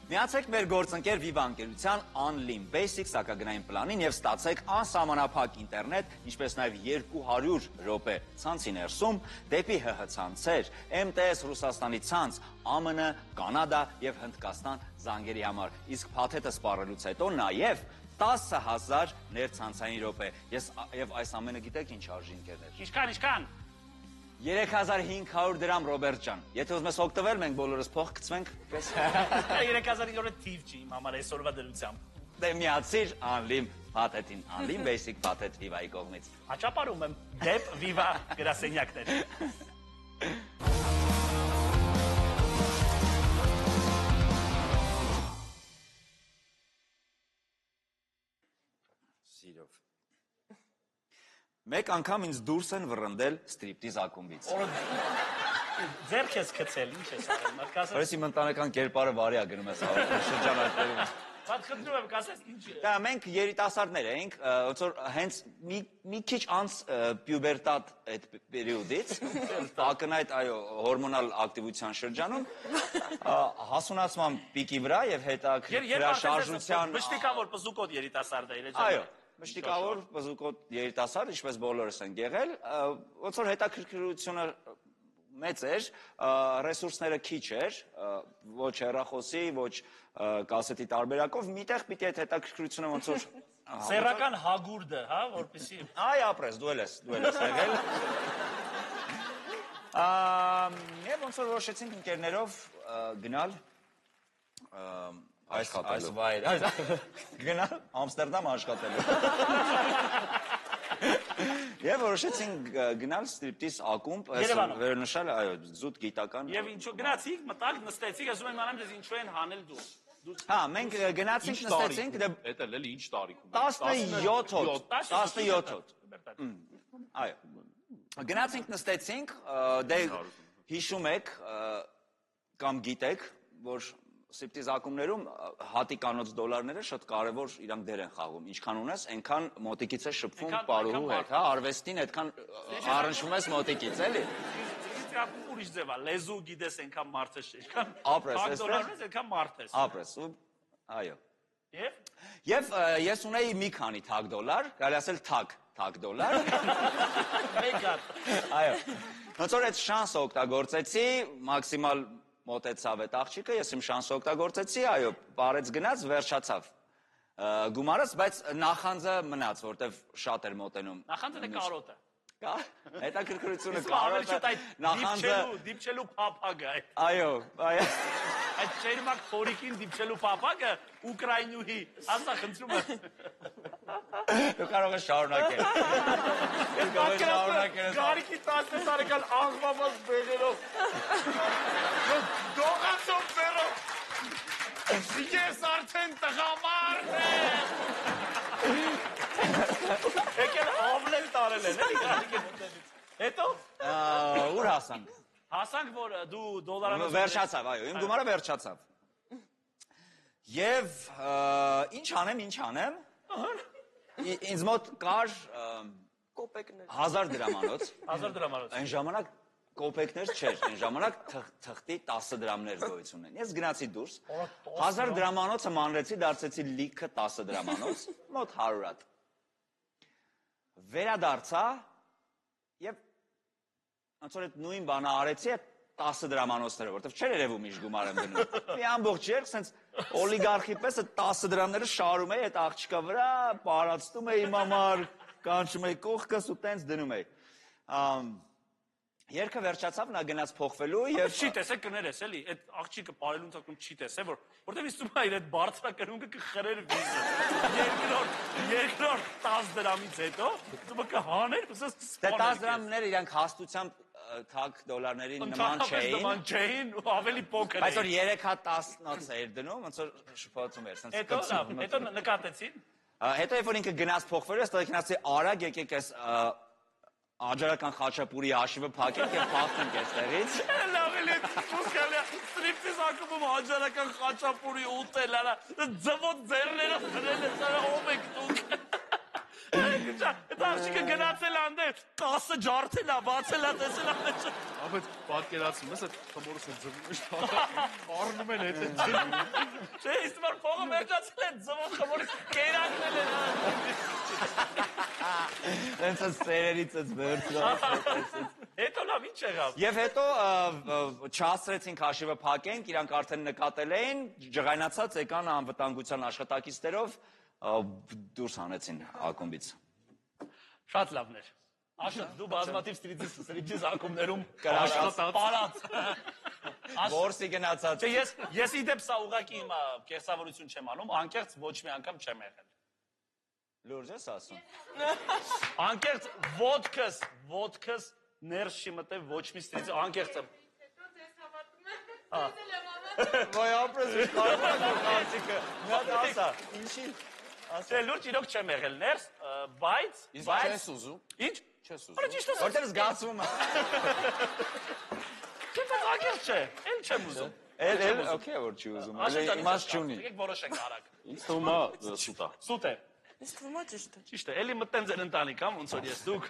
Միացեք մեր գործընկեր Viva ընկերության Unlim Basic սակագնային պլանին եւ ստացեք անսահմանափակ ինտերնետ, ինչպես նաեւ 200 րոպե ցանցի ներսում դեպի ՀՀ ցանցեր, MTS Ռուսաստանի ցանց, ԱՄՆ, Կանադա եւ Հնդկաստան զանգերի համար։ Իսկ փաթեթը սպառելուց հետո նաեւ 10,000 ներցանցային րոպե։ Եվ այս ամենը գիտեք ինչ արժի ընկերներ։ Ինչքան։ 3500 դրամ Ռոբերտ ջան։ Եթե ուզում ես օգտվել, մենք բոլորս փող գցվենք, պես։ 3500-ը թիվ չի, իմ համար այսօրվա դրությամբ։ Դե միացիր Unlim փաթեթին, Unlim Basic փաթեթ Viva-ի կողմից։ Աճապարում եմ դեպ Viva գրասենյակներ։ Սիրով։ Մեկ անգամ ինձ դուրս են վռնդել ստրիպտիզ ակումբից։ Ձերք ես գցել, ինչ ես արել, մտքասես։ Որպես իմ ընտանեկան կերպարը վարի է գնում ես շրջանակներում։ Բայց խնդրում եմ, կասես ինչ։ Դա մենք երիտասարդներ էինք, ոնց որ հենց մի քիչ անց պյուբերտատ այդ պերիոդից, ակնհայտ այո, հորմոնալ ակտիվության շրջանում, հասունացման պիկի վրա եւ հետաքրքրաշարժության Մշտիկավոր պզուկոտ երիտասարդ է, այո, մշտիկավոր պզուկոտ երիտասարդ, ինչպես բոլորս են եղել, ոնց որ հետաքրքրությունը մեծ էր, ռեսուրսները քիչ էր, ոչ հեռախոսի, ոչ կասետի տարբերակով, միտեղ պիտի այդ հետաքրքրությունը ոնց որ սեռական հագուրդը, հա, որպեսի այ ապրես, դու ես եղել։ Եվ ոնց որ որոշեցինք ընկերներով գնալ այս վայր, գնալ Ամստերդամ աշխատելու։ Եվ որոշեցինք գնալ ստրիպտիզ ակումբ, վերնշալ, այո, զուտ գիտական։ Եվ ինչու գնացիք, մտակ, նստեցիք, ասում եմ անեմ, դες ինչու են հանել դուք։ Հա, մենք գնացինք, նստեցինք, Էդ էլ ինչ տարիքում։ 17 հոտ։ Այո։ Գնացինք, նստեցինք, դե հիշում եք կամ գիտեք, որ ստրիպտիզ ակումբներում հատիկանոց դոլարները շատ կարևոր իրանք դեր են խաղում։ Ինչքան ունես, այնքան մոտիկից է շփվում պարուհու հետ, հա, արվեստին այդքան առնչվում ես մոտիկից, էլի։ Ուրիշ ձև է, լեզու գիտես այնքան մարդ ես, այնքան ապրես, դոլարն ես, այնքան մարդ ես։ Ապրես, այո։ Եվ Եվ ես ունեի մի քանի թակ դոլար, կարելի ասել թակ դոլար։ մեկ հատ։ Այո։ Ոնց որ այդ շանսը օգտագործեցի, մաքսիմալ մոտեցավ այդ աղջիկը, ես իմ շանսը օգտագործեցի, այո, բարեց գնաց, վերջացավ գումարս, բայց նախանձը մնաց, որտեվ շատ էր մոտենում։ Նախանձը կարոտը։ Հետաքրքրությունը կարոտը, նախանձը դիպչելու փափագը։ Այո, այո։ Այդ ճերմակ փորիկին դիպչելու փափագը ուկրաինուհի, ասա խնդրում եմ։ Դու կարող ես շարունակել։ Գարիկի 10 տարեկան աղվավազ բեղերով։ Դողացով բերով։ Ես արդեն տղամարդ եմ։ Եկել ավլել տարել են, էլի գարիկի։ Հետո։ Ուր հասանք։ Հասանք, որ դու դոլարանոց վերջացավ, այո, իմ գումարը վերջացավ։ Եվ ինչ անեմ։ Ինձ մոտ կար Կոպեկներ։ 1000 դրամանոց։ 1000 դրամանոց։ Այն ժամանակ կոպեկներ չէր, այն ժամանակ թղթի 10 դրամներ գոյություն են։ Ես գնացի դուրս, 1000 դրամանոցը մանրեցի, դարձեցի լիքը 10 դրամանոց, մոտ 100 հատ։ Վերադարձա եւ ոնց որ այդ նույն բանը արեցի այդ 10 դրամանոցները, որտեվ չէր երևում ինչ գումար եմ դնում։ Մի ամբողջ երկ սենց օլիգարխի պես այդ 10 դրամները շարում էի այդ աղջկա վրա, պարածտում էի իմ համար, կանչում էի կողքս ու տենց դնում էի։ Երկը վերջացավ, նա գնաց փոխվելու եւ չի տեսեք կներես էլի, այդ աղջիկը բարելուն ցակում չի տեսե, որ որտեվ իստում է իր այդ բարձրակրունկը կխրեր վիզը։ Երկրորդ 10 դրամից հետո դու կհաներ, ուսես Դե 10 դրամները իրանք հաստությամբ թակ դոլարների նման չէին ու ավելի փոքր Բայց որ 3 հատ 10-նոց էր դնում, ոնց որ շփոթում էր, սենց Հետո նկատեցին։ Հետո երբ որ ինքը գնաց փոխվելու, ես տղեկնացի արագ եկեք այս աջարական խաչապուրի հաշիվը փակենք եւ փախնենք այստեղից։ Լավ Շուշկալի, ստրիպտիզ ակումում հաջարական խաչապուրի ուտել, արա, ձվոտ ձերները խրել է, սարը ով եք դուք։ Դա աղջիկը գնացել անդեր, 10 ջարդել է, բացել է, տեսել է մեջ։ Ապետ պատկերացում ես, այդ խմորս են ձվում ես առնում են հետ են ձվում։ Չէ, իստվար փողը մերջացել են, ձվոտ խմորից կերակնել են։ Հենց այս սերերից ես վերցրած։ Հետո լավ ինչ եղավ։ Եվ հետո չհասցրեցին քաշիվը փակենք, իրանք արդեն նկատել էին, ջղայնացած եկան անվտանգության աշխատակիցներով դուրս հանեցին ակումբից։ Շատ լավն էր։ Աշոտ, դու բազմաթիվ ստրիպտիզ ակումբներում կրակած, պարած։ Որսի գնացած։ Չէ, ես իդեպ սա ուղղակի իմ կեղծավորություն չեմ անում, անկեղծ ոչ մի անգամ չեմ եղել։ Լուրջ ես ասում։ Անկեղծ ոդքս ներս չի մտել ոչ մի ստրիպտիզ, անկեղծ եմ։ Ոյ ապրես ինչ կարող է կարծիքը։ Նա ասա, ինչի։ Չէ, լուրջ իրոք չեմ եղել ներս, բայց Չես ուզում։ Ինչ? Չես ուզում։ Որը ճիշտ է։ Որտեղ զգացվում է։ Չէ, բայց անկեղծ չէ, էլ չեմ ուզում։ Էլ օքեյ որ չի ուզում։ Իմաստ չունի։ Եկեք որոշենք արագ։ Ինձ թվում է սուտ է։ Սուտ է։ Իսկ թվում է ճիշտ է։ Ճիշտ է, էլի մտեն ձեր ընտանիք, համ ոնց որ ես դուք։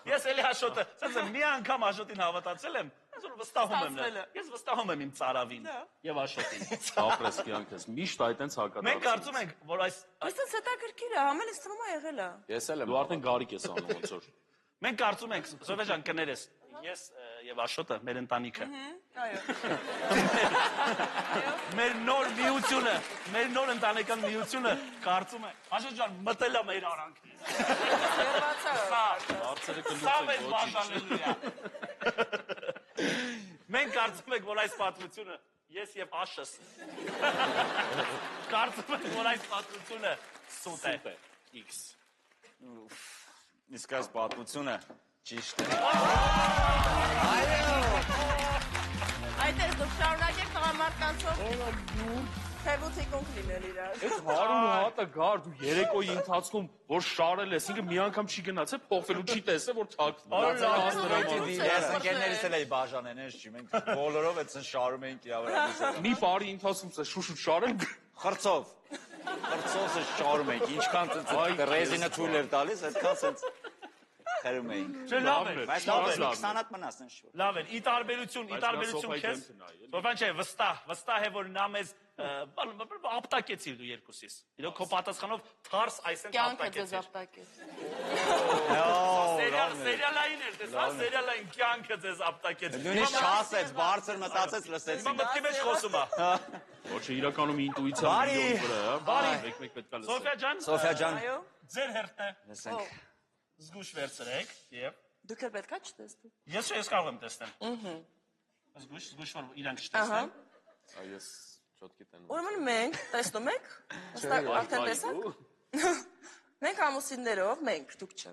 Ես էլի Աշոտը, ասես մի անգամ Աշոտին հավատացել եմ, այսօր վստահում եմ նա։ Ես վստահում եմ իմ ծարավին եւ Աշոտին։ Ապրես կյանքես, միշտ այտենց հակադարձ։ Մենք կարծում ենք, որ Այսպես հետաքրքիր է, համեն ինձ թվում է եղել է։ Ես էլ եմ։ Դու արդեն գարիկ ես անում ոնց որ։ մենք կարծում ենք, Սոֆիա ջան, կներես, ես եւ Աշոտը, մեր ընտանիքը։ Այո։ Մեր նոր միությունը, մեր նոր ընտանեկան միությունը կարծում է, Աշոտ ջան, մտել է մեր արանքին։ Երբացա։ Հարցերը Սա մեզ կլուծեն ոչինչ։ բաժանելու է։ Մենք կարծում ենք, որ այս պատմությունը ես եւ Աշս կարծում ենք, որ այս պատմությունը սուտ է։ X։ Իսկ այս պատմությունը ճիշտ է։ Այդպես դուք շարունակեք տղամարդկանցով թևուցիկունք լինել իրար։ Այդ հարուն հատը գար դու երեկոյի ընթացքում որ շարել ես, ինքը մի անգամ չի գնացել, փոխվելու չի տեսել, որ թաքց։ Ես ընկերներիս էլ էի բաժանեն, ես չի, մենք բոլորով այդպես շարում էինք իրա վրա։ Մի բարի ընթացքում սա շուշուտ շարել, Խրծով։ Խրծովը շարում էինք, ինչքան ցած ռեզինը թույլ էր տալիս, այդքան ցած խերում էինք։ Չէ, լավ է։ Բայց լավ է, 20 հատ մնաց են շուտ։ Լավ է, ի տարբերություն քեզ։ Սոֆյան չէ, վստահ է, որ նա մեզ ապտակեցիր դու երկուսիս։ Իրոք քո պատասխանով թարս այսպես Կյանքը ձեզ ապտակեցիր։ ապտակեց։ Սերիալային էր, տեսա՞, սերիալային կյանքը ձեզ ապտակեց։ Նույնիսկ չասեց, բարձր մտածեց, լսեցին։ Հիմա մտքի մեջ խոսում է։ ոչ իրականում ինտուիցիա միլիոն վրա է, բարի, մեկ պետք է լսել։ Սոֆիա ջան, Սոֆիա ջան, Այո։ ձեր հերթն է։ լսենք։ Զգուշ վերցրեք եւ Դուք էլ պետքա չտեսնեք։ ես կարող եմ տեսնել։ Զգուշ որ իրանք չտեսնեն։ Ես չոտքի տենում։ Ուրեմն մենք տեսնում եք, արդեն տեսաք։ Մենք ամուսիններով, մենք, դուք չէ։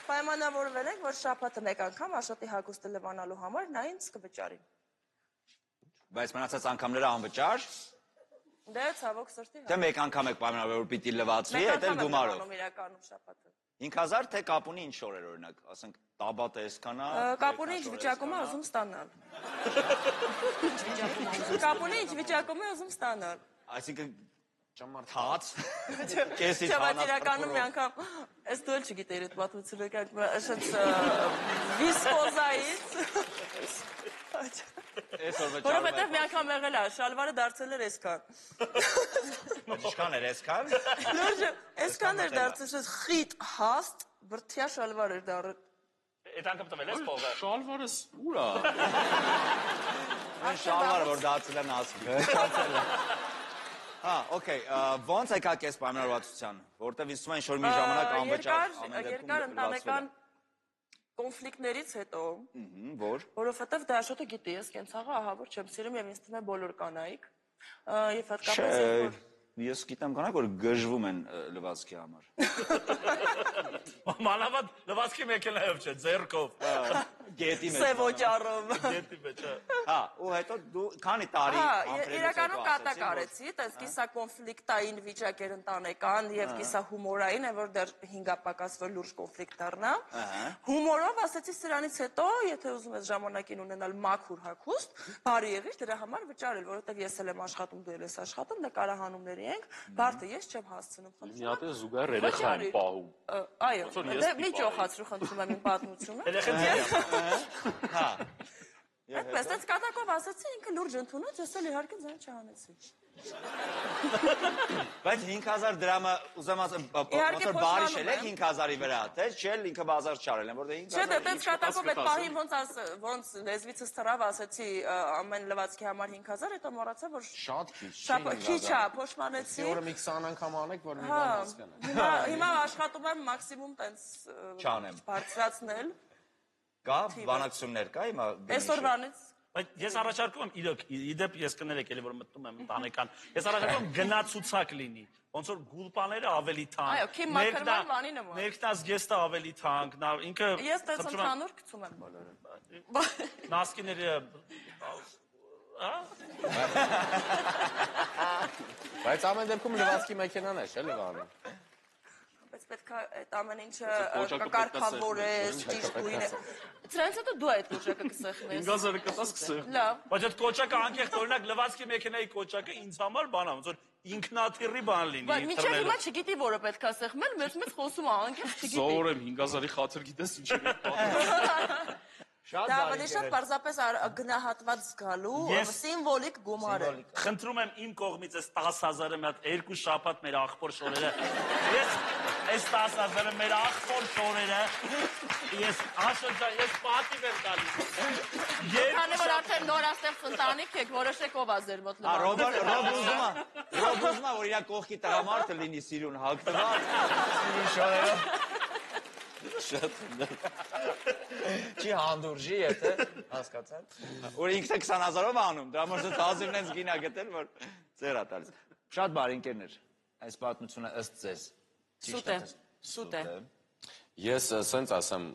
Պայմանավորվել ենք, որ շաբաթը մեկ անգամ Աշոտի հագուստը լվանալու համար նա ինձ կվճարի։ Բայց մնացած անգամները անվճար։ Դե ցավոք սրտի։ Թե մեկ անգամ եք պայմանավորվել պիտի լվացվի, այդ էլ գումարով։ Իրականում շաբաթը։ 5000 թե կապունի ինչ օր էր օրինակ, ասենք տաբատը այսքանա։ Կապունի ինչ վիճակում է ուզում ստանալ։ Կապունի ինչ վիճակում է ուզում ստանալ։ Այսինքն թաց։ Կեսի Չէ, բայց թանած իրականում մի անգամ ես դու էլ չգիտեիր այդ պատմությունը, այսպես վիսկոզայից։ Այսօր վճարում Որովհետև մի անգամ եղել է, շալվարը դարձել էր այսքան։ Ինչքան էր այսքան։ Լուրջ, այսքան էր դարձել, խիտ հաստ, բրդյա շալվար էր դառել։ Այդ անգամ տվել ես փողը։ Շալվարս ուր է։ Այն շալվարը որ դարձել են ասում։ Հա, օքեյ, ո՞նց եկաք այս պայմանավորվածության, որտեվ իսկում են շոր մի ժամանակ անվճար Երկար ընտանեկան կոնֆլիկտներից հետո, որովհետև դա Աշոտը գիտի, ես կենցաղը ահավոր չեմ սիրում եւ ինձ թվում է բոլոր կանայք, եւ հատկապես Ես գիտեմ կանայք, որ գժվում են լվացքի համար։ Մանավանդ լվացքի մեքենայով չէ, ձեռքով։ Գետի մեջ։ Սևոճարով։ Գետի մեջ, Հա, ու հետո դու քանի տարի Իրականում կատակ արեցի, տես կիսա կոնֆլիկտային վիճակ էր ընտանեկան եւ կիսա հումորային, որ դեռ 5 պակաս որ լուրջ կոնֆլիկտ դառնա։ Հումորով ասեցի սրանից հետո, եթե ուզում ես ժամանակին ունենալ մաքուր հագուստ, բարի եղիր դրա համար վճարել, որովհետեւ ես էլ եմ աշխատում, դու էլ ես աշխատում, նկարահանումների ենք, բարդը ես չեմ հասցնում, խնդրում եմ։ Մի հատ է զուգահեռ երեխա եմ պահում։ Այո, մի ճոխացրու խնդրում եմ իմ պատմությունը։ Հա։ Այդպես, դες կատակով ասացի, ինքը լուրջ ընդունեց, ես էլ իհարկե ձայն չանեցի։ Բայց 5000 դրամը ուզեմ ասեմ, ոնց որ բարի շելեք 5000-ի վրա, թե չէ՞ ինքը բազար չարել են, որտեղ 5000։ Չէ, դե դες կատակով այդ պահին ոնց լեզվիցս թռավ, ասեցի ամեն լվացքի համար 5000, հետո մոռացա, որ Շատ քիչ։ քիչ է, փոշմանեցի։ Որը մի 20 անգամ անեք, որ մի բան հասկանա։ Հիմա աշխատում եմ մաքսիմում տենց Չանեմ։ բարձրացնել։ Կա բանակցություններ կա հիմա։ Այսօրվանից Բայց ես առաջարկում եմ իրոք, իդեպ ես կներեք էլի որ մտնում եմ ընտանեկան։ Ես առաջարկում եմ գնացուցակ լինի։ Ոնց որ գուլպաները ավելի թանկ։ Այո, Քիմ Մաքերման բանի նման։ Ներքնազգեստը ավելի թանկ, նա ինքը Ես տես ընդհանուր գցում եմ բոլորը։ նասկիները Բայց ամեն դեպքում լվացքի մեքենան է, չէ՞ Լևանում։ Բայց պետք է այդ ամեն ինչը կարգավորես, ճիշտ գույնը։ Դրանից հետո դու այդ կոճակը կսեղմես։ 5000-ը կտաս կսեղ։ Լավ։ Բայց այդ կոճակը անկեղծ օրինակ լվացքի մեքենայի կոճակը ինձ համար բան է, ոնց որ ինքնաթիռի բան լինի։ Բայց մինչև հիմա չգիտի որը պետք է սեղմել, մեծ խոսում է, անկեղծ չգիտի։ Զորեմ 5000-ի խաթր գիտես ինչ է։ Դա ավելի շատ պարզապես գնահատված զգալու սիմվոլիկ գումար է։ Խնդրում եմ իմ կողմից այս 10000-ը մի հատ 2 շաբաթ մեր աղբոր շորերը։ Ես այս 10000-ը մեր աղբոր շորերը ես աշոջա ես պատիվ եմ տալիս։ Քանի որ արդեն նորաստեղծ ընտանիք եք, որոշեք ով է ձեր մոտ լավ։ Ռոբ ուզում է, որ իր կողքի տղամարդը լինի սիրուն հագնված, սիրուն շորերով։ Չի հանդուրժի, եթե հասկացան։ Որ ինքն է 20000-ով անում, դրա համար դազիվն ենք գինա գտել, որ ձեր է տալիս։ Շատ բարի ընկերներ, այս պատմությունը ըստ ձեզ։ Սուտ է։ Ես սենց ասեմ,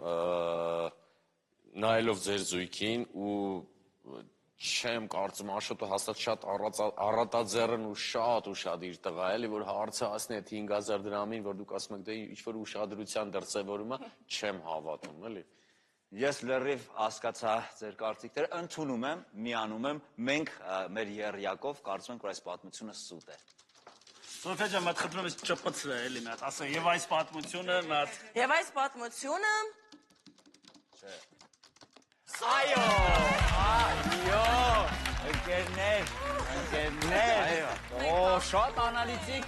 նայելով ձեր զույգին ու չեմ կարծում Աշոտը հաստատ շատ առատաձեռն ու շատ իր տղա էլի, որ հարցը ասնի այդ 5000 դրամին, որ դուք ասում եք դե ինչ-որ ուշադրության դրսևորում է, չեմ հավատում, էլի։ Ես լրիվ հասկացա ձեր կարծիքները, ընդունում եմ, միանում եմ, մենք մեր եռյակով կարծում ենք, որ այս պատմությունը սուտ է։ Սոֆիա ջան, մատ խնդրում ես չպցրել էլի մի հատ, ասա եւ այս պատմությունը մի հատ։ Եվ այս պատմությունը Այո, ընկերներ, շատ անալիտիկ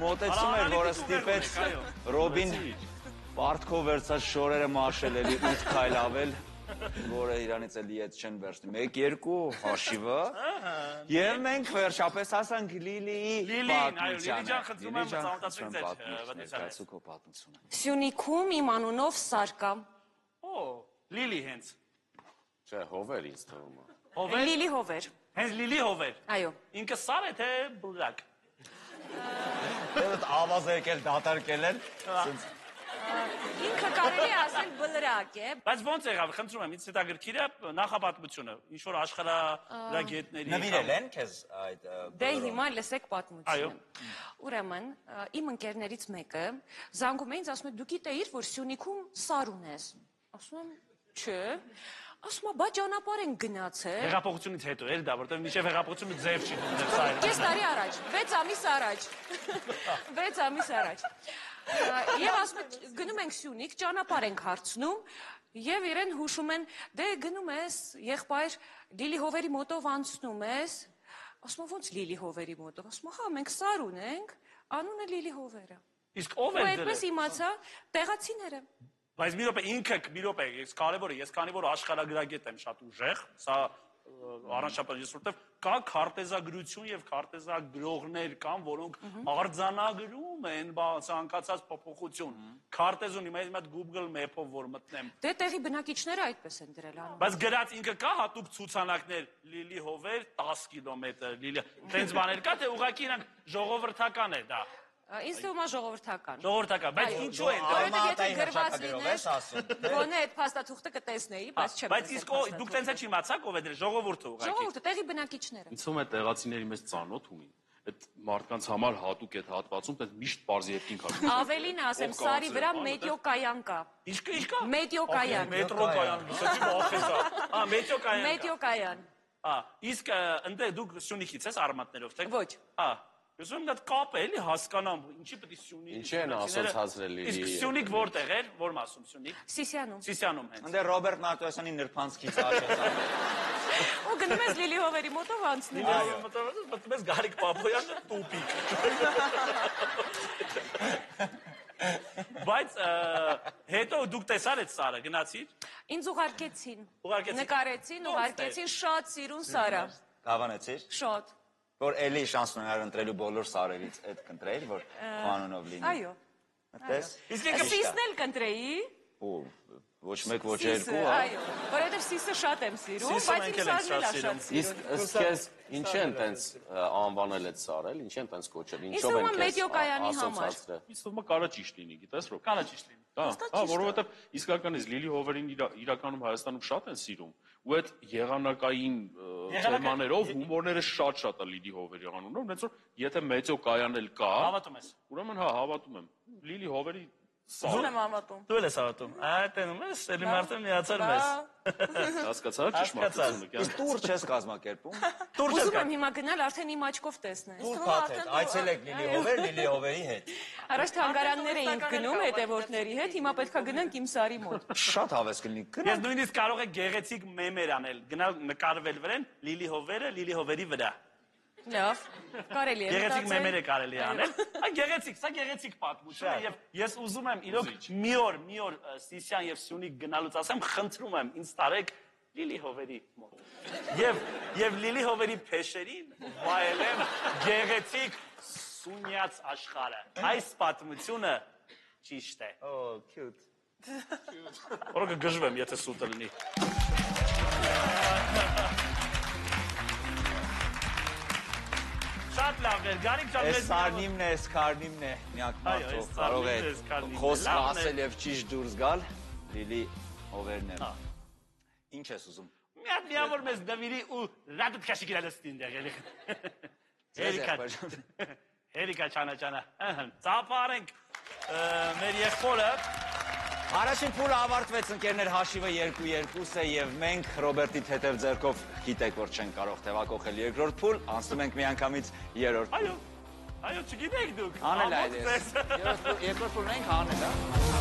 մոտեցում էր, որը ստիպեց Ռոբին պարտքով վերցած շորերը մաշել էլի 8 քայլ ավել, որը իրանից էլի ետ չեն վերցնում, 1-2 հաշիվը, և մենք վերջապես հասանք Լիլիի պատմությանը։ Սյունիքում իմ անունով սարկա։ Լիլի հենց։ Չէ, հովեր ինձ թվում է։ Հովեր։ Լիլի հովեր։ Հենց Լիլի հովեր։ Այո։ Ինքը սար է թե բլրակ։ Դեդ ավազերկել, դատարկել են։ Ինքը կարելի է ասել բլրակ է։ Բայց ոնց եղավ, խնդրում եմ, ինձ հետաքրքիր է նախապատմությունը, ինչ որ աշխարհագրագետների։ Նվիրել են քեզ այդ Դե հիմա լսեք պատմությունը։ Ուրեմն, իմ ընկերներից մեկը զանգում է ինձ, ասում է՝ դու գիտեիր, որ Սյունիքում սար ունես։ Ասում եմ՝ չէ։ Ասում է՝ բա ճանապարհ են գնացել։ Հեղափոխությունից հետո էր դա, որտեղ մինչև հեղափոխությունը ձև չի դունել սայրը։ Կես տարի առաջ, 6 ամիս առաջ։ 6 ամիս առաջ։ Եվ ասում է՝ գնում ենք Սյունիք, ճանապարհ ենք հարցնում, եւ իրեն հուշում են՝ դե գնում ես, եղբայր, Լիլի հովերի մոտով անցնում ես։ Ասում է՝ ո՞նց Լիլի հովերի մոտով։ Ասում է՝ հա, մենք սար ունենք, անունը Լիլի հովերը։ Իսկ ով է Ու դրել։ այդպես իմացա տեղացիները։ Բայց մի րոպե, ինքը մի րոպե, կարևորը, ես քանի որ աշխարհագրագետ եմ շատ ուժեղ, սա առանցապատճառ ես որտեվ կա քարտեզագրություն եւ քարտեզագրողներ կան, որոնք արձանագրում են ցանկացած փոփոխություն։ Քարտեզուն հիմա այդ Google Map-ով որ մտնեմ։ Դե տեղի բնակիչները այդպես են դրել անում։ Բայց գրած ինքը կա հատուկ ցուցանակներ Լիլի հովեր 10 կիլոմետր, Լիլի։ Տենց բաներ կա, թե ուղղակի իրանք ժողովրդական է դա։ Ինձ թվում է ժողովրդական։ Ժողովրդական, բայց ինչու են դա։ Որովհետև եթե գրված լիներ, գոնե այդ փաստաթուղթը կտեսնեի, բայց չեմ Բայց իսկ դուք տենց է չիմացաք ով է դեր ժողովուրդը ուղղակի։ Ժողովուրդը, տեղի բնակիչները։ Ինձ թվում է տեղացիների մեծ ծանոթ ունի։ Այդ մարդկանց համար հատուկ այդ հատվածում դա միշտ բարձ երկինք ա։ Ավելին ասեմ, սարի վրա մեդիոկայան կա։ Ինչ կա։ Մեդիոկայան։ Մետրոկայան, լսեցի բախեցա։ Մեդիոկայան։ Մեդիոկայան։ Իսկ ընդ դուք Սյունիքից ես արմատներով թե։ Ոչ։ Ուսում դա կապ է, էլի հասկանամ, ինչի պետք է Սյունիք։ Ինչ են ասոցացրել իրի։ Իսկ Սյունիք որտեղ էր, որ մասում Սյունիք։ Սիսիանում։ Սիսիանում հենց։ Ընդ Ռոբերտ Մարտիրոսյանի նրբանցքից աշեցա։ Ու գնում ես Լիլի Հովերի մոտով անցնում։ Մտնում Գարիկ Պապոյանը տուպիկ։ Բայց հետո դուք տեսար այդ սարը, գնացիր։ Ինձ ուղարկեցին։ Ուղարկեցին։ Նկարեցին, ուղարկեցին, շատ սիրուն սարա։ Կավանեցիր։ Շատ։ Որ էլի շանս ունենար ընտրելու բոլոր սարերից այդ կընտրել, որ խանունով լինի։ Այո։ Այդպես։ Իսկ եկեք Սիսն էլ կընտրեի։ Ու ոչ մեկ, ոչ երկու, Այո, որովհետև սիսը շատ եմ սիրում, բայց իմ սարն էլ շատ սիրում։ Իսկ քեզ ինչ են տենց անվանել այդ սարել, ինչ են տենց կոչել, ինչով են քեզ ասոցացրել։ Ինձ թվում է կարա ճիշտ լինի, գիտես ռոք։ Կանա ճիշտ լինի։ Հա, որովհետև իսկականից Լիլի Հովերին իրականում Հայաստանում շատ են սիրում, ու այդ եղանակային թեմաներով հումորները շատ է Լիլի Հովերի անունով, այնց որ եթե մեծոկայան էլ կա, Հավատում ես։ ուրեմն հա, հավատում եմ։ Լիլի Հովերի Դու եմ հավատում։ Դու էլ ես հավատում։ Տենում ես, էլի մարդը միացար մեզ։ հասկացա՞ր ճշմարտությունը։ Իսկ տուր չես կազմակերպում։ Ուզում եմ հիմա գնալ արդեն իմ աչքով տեսնել։ Տուր փաթեթ, այցելեք Լիլի Հովեր, Լիլի Հովերի հետ։ Առաջ թանգարաններ էինք գնում հետևորդների հետ, հիմա պետքա գնանք իմ սարի մոտ։ Շատ հավես կլինի։ Ես նույնիսկ կարող եք գեղեցիկ մեմեր անել, գնալ նկարվել վրան Լիլի Հովերը, Լիլի Հովերի վրա։ Լավ, կարելի է Գեղեցիկ մեմեր է կարելի անել։ Այ գեղեցիկ, սա գեղեցիկ պատմություն է եւ ես ուզում եմ իրոք մի օր Սիսիան եւ Սյունիք գնալուց ասեմ, խնդրում եմ ինձ տարեք Լիլի Հովերի մոտ։ Եվ Լիլի Հովերի փեշերին վայելեմ գեղեցիկ Սունյաց աշխարհը։ Այս պատմությունը ճիշտ է։ Օ, cute։ Որը գժվեմ, եթե սուտը լինի։ Շատ լավ էր, Գարիկ ջան, Այս սարնիմն է, այս քարնիմն է, միակ մարդը կարող է խոսք ասել եւ ճիշտ դուրս գալ, Լիլի Հովերն է։ Ինչ ես ուզում։ Միավոր մեզ դավիրի ու ռադուտ քաշի գիրալստին դեղ էլի։ Հերիկա ճանաճանա։ Ծափարենք մեր եղբորը։ Առաջին փուլը ավարտվեց, ընկերներ, հաշիվը 2-2 է եւ մենք Ռոբերտի թեթև ձեռքով գիտեք, որ չենք կարող թևակողել երկրորդ փուլ, անցնում ենք միանգամից երրորդ։ Այո, չգիտեք դուք։ Անել այլ է։ Երկրորդ փուլն ենք անել, հա։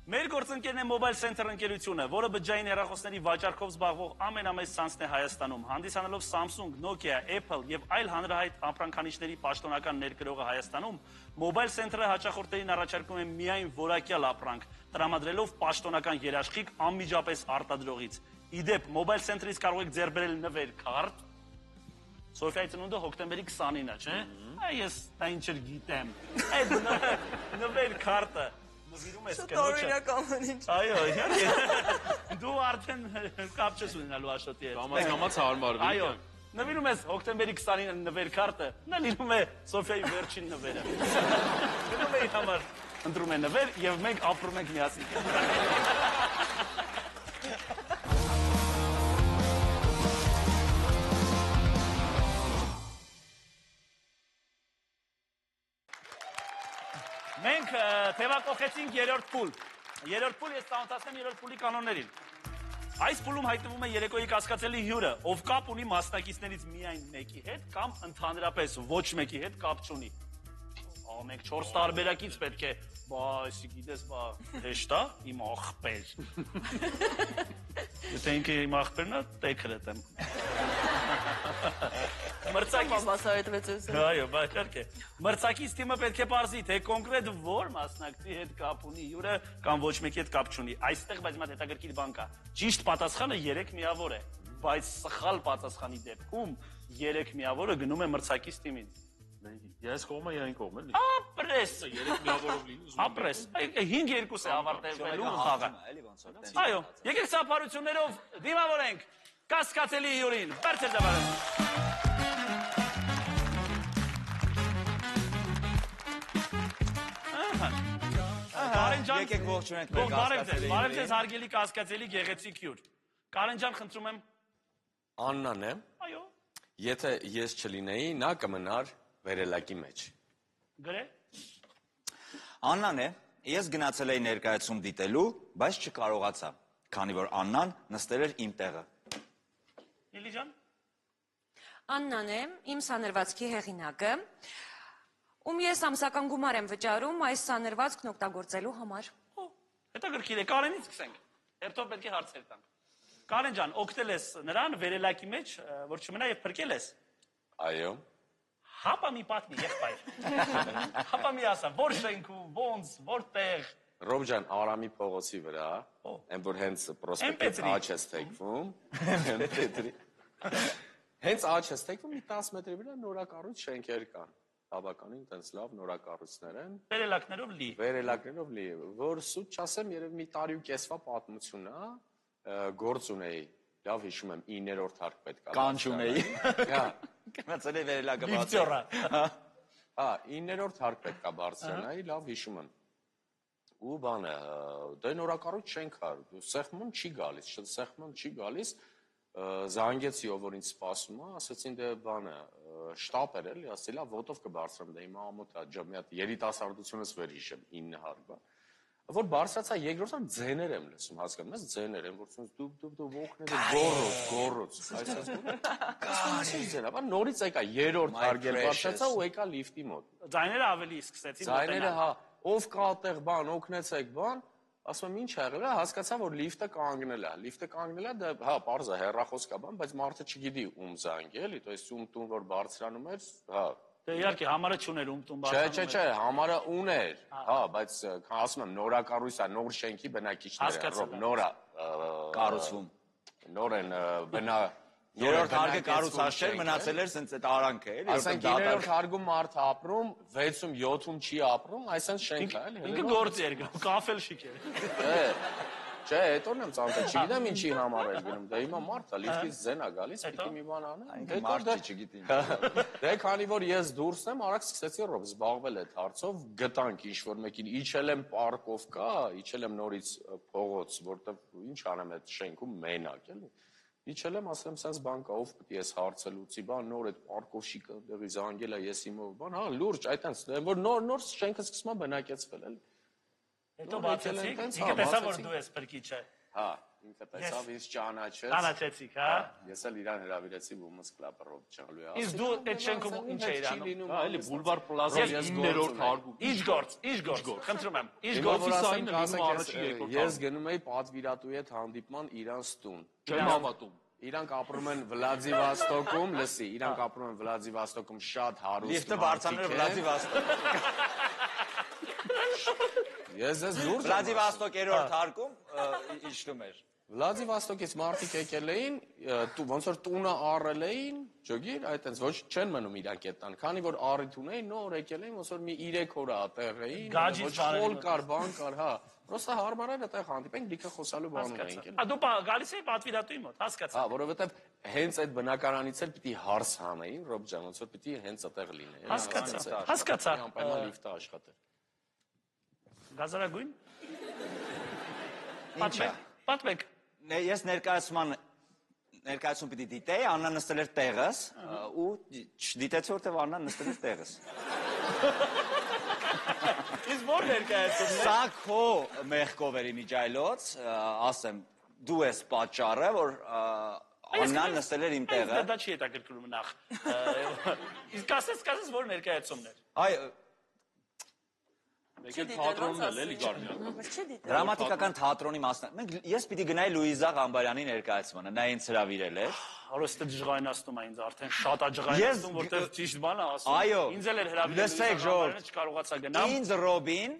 Մեր գործընկերն է Mobile Center ընկերությունը, որը բջջային հեռախոսների վաճառքով զբաղվող ամենամեծ ցանցն է Հայաստանում, հանդիսանելով Samsung, Nokia, Apple եւ այլ հանրահայտ ապրանքանիշների պաշտոնական ներկրողը Հայաստանում, Mobile Center-ը հաճախորդներին առաջարկում է միայն որակյալ ապրանք, տրամադրելով պաշտոնական երաշխիք անմիջապես արտադրողից։ Իդեպ, Mobile Center-ից կարող եք ձեռք բերել նվեր քարտ։ Սոֆիայի ծնունդը հոկտեմբերի 29-ը, չէ՞։ Ես դա ինչ գիտեմ։ Այդ նվեր քարտը նվիրում ես կնոջը։ Շուտ օրինական ինչ։ Այո, իհարկե։ Դու արդեն կապ չես ունենալու Աշոտի հետ։ Կամաց հարմարվի։ Այո։ Նվիրում ես հոկտեմբերի 29-ը նվեր քարտը, նա լինում է Սոֆիայի վերջին նվերը։ Գնում է իր համար, ընտրում է նվեր եւ մենք ապրում ենք միասին։ Մենք թևակողեցինք երրորդ փուլ։ Երրորդ փուլ ես ծանոթացնեմ երրորդ փուլի կանոններին։ Այս փուլում հայտնվում է երեկոյի կասկածելի հյուրը, ով կապ ունի մասնակիցներից միայն մեկի հետ կամ ընդհանրապես ոչ մեկի հետ կապ չունի։ Մենք 4 տարբերակից պետք է, այսի գիտես, հեշտ է, իմ աղբեր։ Եթե ինքը իմ աղբերն է, տեքրդ եմ։ Այո, իհարկե։ Մրցակից թիմը պետք է պարզի, թե կոնկրետ որ մասնակցի հետ կապ ունի հյուրը կամ ոչ մեկի հետ կապ չունի։ Այստեղ բայց մատ հետաքրքիր բան կա։ Ճիշտ պատասխանը 3 միավոր է, բայց սխալ պատասխանի դեպքում 3 միավորը գնում է մրցակից թիմին։ Ես կողմը այն կողմը էլի։ Ապրես։ 3 միավորով լինի ուզում։ Ապրես։ 5-2 է ավարտելու խաղը։ Էլի ոնց որ տենց։ Այո, եկեք ծափարություններով դիմավորենք կասկածելի հյուրին։ Բարձր դավարը։ Կարեն ջան, Եկեք ողջունենք մեր բարև ձեզ, կասկածելի բարև ձեզ հարգելի կասկածելի գեղեցիկ հյուր։ Կարեն ջան, խնդրում եմ։ Աննան է, Այո։ եթե ես չլինեի, նա կմնար վերելակի մեջ։ Գրե։ Աննան է, ես գնացել էի ներկայացում դիտելու, բայց չկարողացա, քանի որ Աննան նստել էր իմ տեղը։ Լիլի ջան։ Աննան է, իմ սանրվածքի հեղինակը, ում ես ամսական գումար եմ վճարում այս սանրվածքն օգտագործելու համար։ Հետաքրքիր է, Կարենից սկսենք։ Հերթով պետք է հարցեր տանք։ Կարեն ջան, օգնել ես նրան վերելակի մեջ, որ չմնա եւ փրկել ես։ Այո։ Հապա մի պատմի, եղբայր։ Հապա մի ասա, որ շենքում, ոնց, որտեղ։ Ռոբ ջան, Արամի փողոցի վրա, այն որ հենց պրոսպեկտից աջ ես թեքվում, հենց աջ ես թեքվում, մի 10 մետրի վրա նորակառույց շենքեր կան։ Բավականին տենց լավ նորակառույցներ են։ Վերելակներով լի։ Վերելակներով լի, որ սուտ չասեմ, երևի մի տարի ու կեսվա պատմություն է, գործ ունեի, լավ հիշում եմ 9-րդ հարկ պետք է։ Կանչ ունեի։ Հա, Գնացել էի վերելակը Լիֆտյորա։ հա, 9-րդ հարկ պետք է բարձրանայի, լավ հիշում եմ։ Ու բանը, դե նորակառույց շենք կար, սեղմում չի գալիս, սեղմում չի գալիս, զանգեցի ով որ ինձ սպասում է, ասեցին դե բանը, շտապ էր էլի, ասեցի լավ ոտով կբարձրեմ, դե հիմա ամոթ է, ջա մի հատ երիտասարդությունս վեր հիշեմ 9 հարկ, բա։ Որ բարձրացա երկրորդը ձեներ եմ լսում, հասկանում ես, ձեներ եմ, որ դու ողքները գոռոց, այսպես ձեն, ապա նորից եկա երրորդ հարգել բարձրացա ու եկա լիֆտի մոտ։ Ձայները ավելի սկսեցին Ձայները հա, ով կա այդտեղ բան, օգնեցեք բան, ասում եմ ինչ ա եղել, հասկացա որ լիֆտը կանգնել է, դա հա, պարզ է, հեռախոս կա բան, բայց մարդը չգիտի ում զանգել, էլի, то есть ում տուն որ բարձրանում էր, հա։ Դե իհարկե համարը չուներ ում տուն բարձրանում։ Չէ, համարը ուներ, հա, բայց ասում եմ նորակառույց է, նոր շենքի բնակիչները, նոր է կառուցվում։ Նոր են բնա Երրորդ հարկը կառուցաշեր մնացել էր սենց այդ արանքը, էլի։ Ասենք 9-րդ հարգում մարդ ապրում, 6-ում, 7-ում չի ապրում, այսինքն շենք է, էլի։ Ինքը գործի էր, կաֆել շիկ էր։ Չէ, հետոն եմ ծանոթ, չգիտեմ ինչի համար էր գնում, դե հիմա մարդ է, լիֆտից ձեն է գալիս, պիտի մի բան անեմ։ Մարդ չգիտի։ Դե քանի որ ես դուրս եմ, արագ սկսեցի ռոբ զբաղվել այդ հարցով, գտանք ինչ-որ մեկին, իջել եմ պարկով կա, իջել եմ նորից փողոց, որտեղ ինչ անեմ այդ շենքում մենակ, էլի։ Իջել եմ, ասեմ, սենց բան կա, ով պետք է ես հարցը լուծի, բան, նոր այդ պարկով շիկը դեղի զանգել է, ես իմով, բան, հա, լուրջ, այդտենց, որ նոր շենքը սկսում է բնակեցվել, էլի։ Հետո բացեցիք, ինքը տեսավ, որ դու ես փրկիչը։ Հա, ինքը տեսավ, ինձ ճանաչեց։ Ճանաչեցիք, հա։ Ես էլ իրան հրավիրեցի Women's Club-ը Ռոբ ջան։ Իսկ դու այդ շենքում ինչ էիր անում։ Հա, էլի Բուլվար Պլազա 9-րդ հարգում։ Ինչ գործ, խնդրում եմ։ Ինչ Գործ գործ։ Օֆիսային լինում առաջի երկրորդ։ ես գնում էի պատվիրատուի հետ հանդիպման իրանց տուն։ Չեմ հավատում։ Իրանք ապրում են Վլադիվոստոկում, լսի, իրանք ապրում են Վլադիվոստոկում շատ հարուստ Լիֆտը բարձրանում էր Վլադիվոստոկ։ Ես դուրս Վլադիվոստոկ երրորդ հարկում իջնում էր։ Վլադիվոստոկից մարդիկ եկել էին, ոնց որ տունը առել էին, ջոգիր, այտենց ոչ չեն մնում իրանք այդ տան, քանի որ առիթ ունեին, նոր եկել էին, ոնց որ մի 3 օր ատեղ էին, ոչ խոլ կար, բան կար, հա։ Պրոստը հարմար էր այդտեղ հանդիպենք, լիքը խոսալու բան ունեինք։ Հա դու գալիս էի պատվիրատուի մոտ, հասկացա։ Հա, որովհետև հենց այդ բնակարանից էլ պիտի հարս հանեին, Ռոբ ջան, ոնց որ պիտի հենց այդտեղ լինեին։ Հասկացա։ Անպայման լիֆտը աշխատեր։ Գազարագույն։ Ինչա։ Պատմեք։ Ես ներկայացում պիտի դիտեի, Աննան նստել էր տեղս, ու չդիտեցի որտև Աննան նստել էր տեղս։ Իսկ որ ներկայացում։ Սա քո մեղքով էր իմիջայլոց, ասեմ, դու ես պատճառը, որ Աննան նստել էր իմ տեղը։ Դա չի հետաքրքրում նախ։ Իսկ ասես որ ներկայացումն էր։ Այ Եկել թատրոնն էլ էլի Գարնյան։ դրամատիկական թատրոնի մասն։ Ես պիտի գնայի Լուիզա Ղամբարյանի ներկայացմանը, նա ինձ հրավիրել էր։ Արոստը ջղայնացնում է ինձ արդեն շատ է ջղայնացնում, որտեղ ճիշտ բան է ասում։ Այո։ Ինձ էլ էր հրավիրել։ Լսեք, ժողովուրդ, չկարողացա գնամ։ Ինձ Ռոբին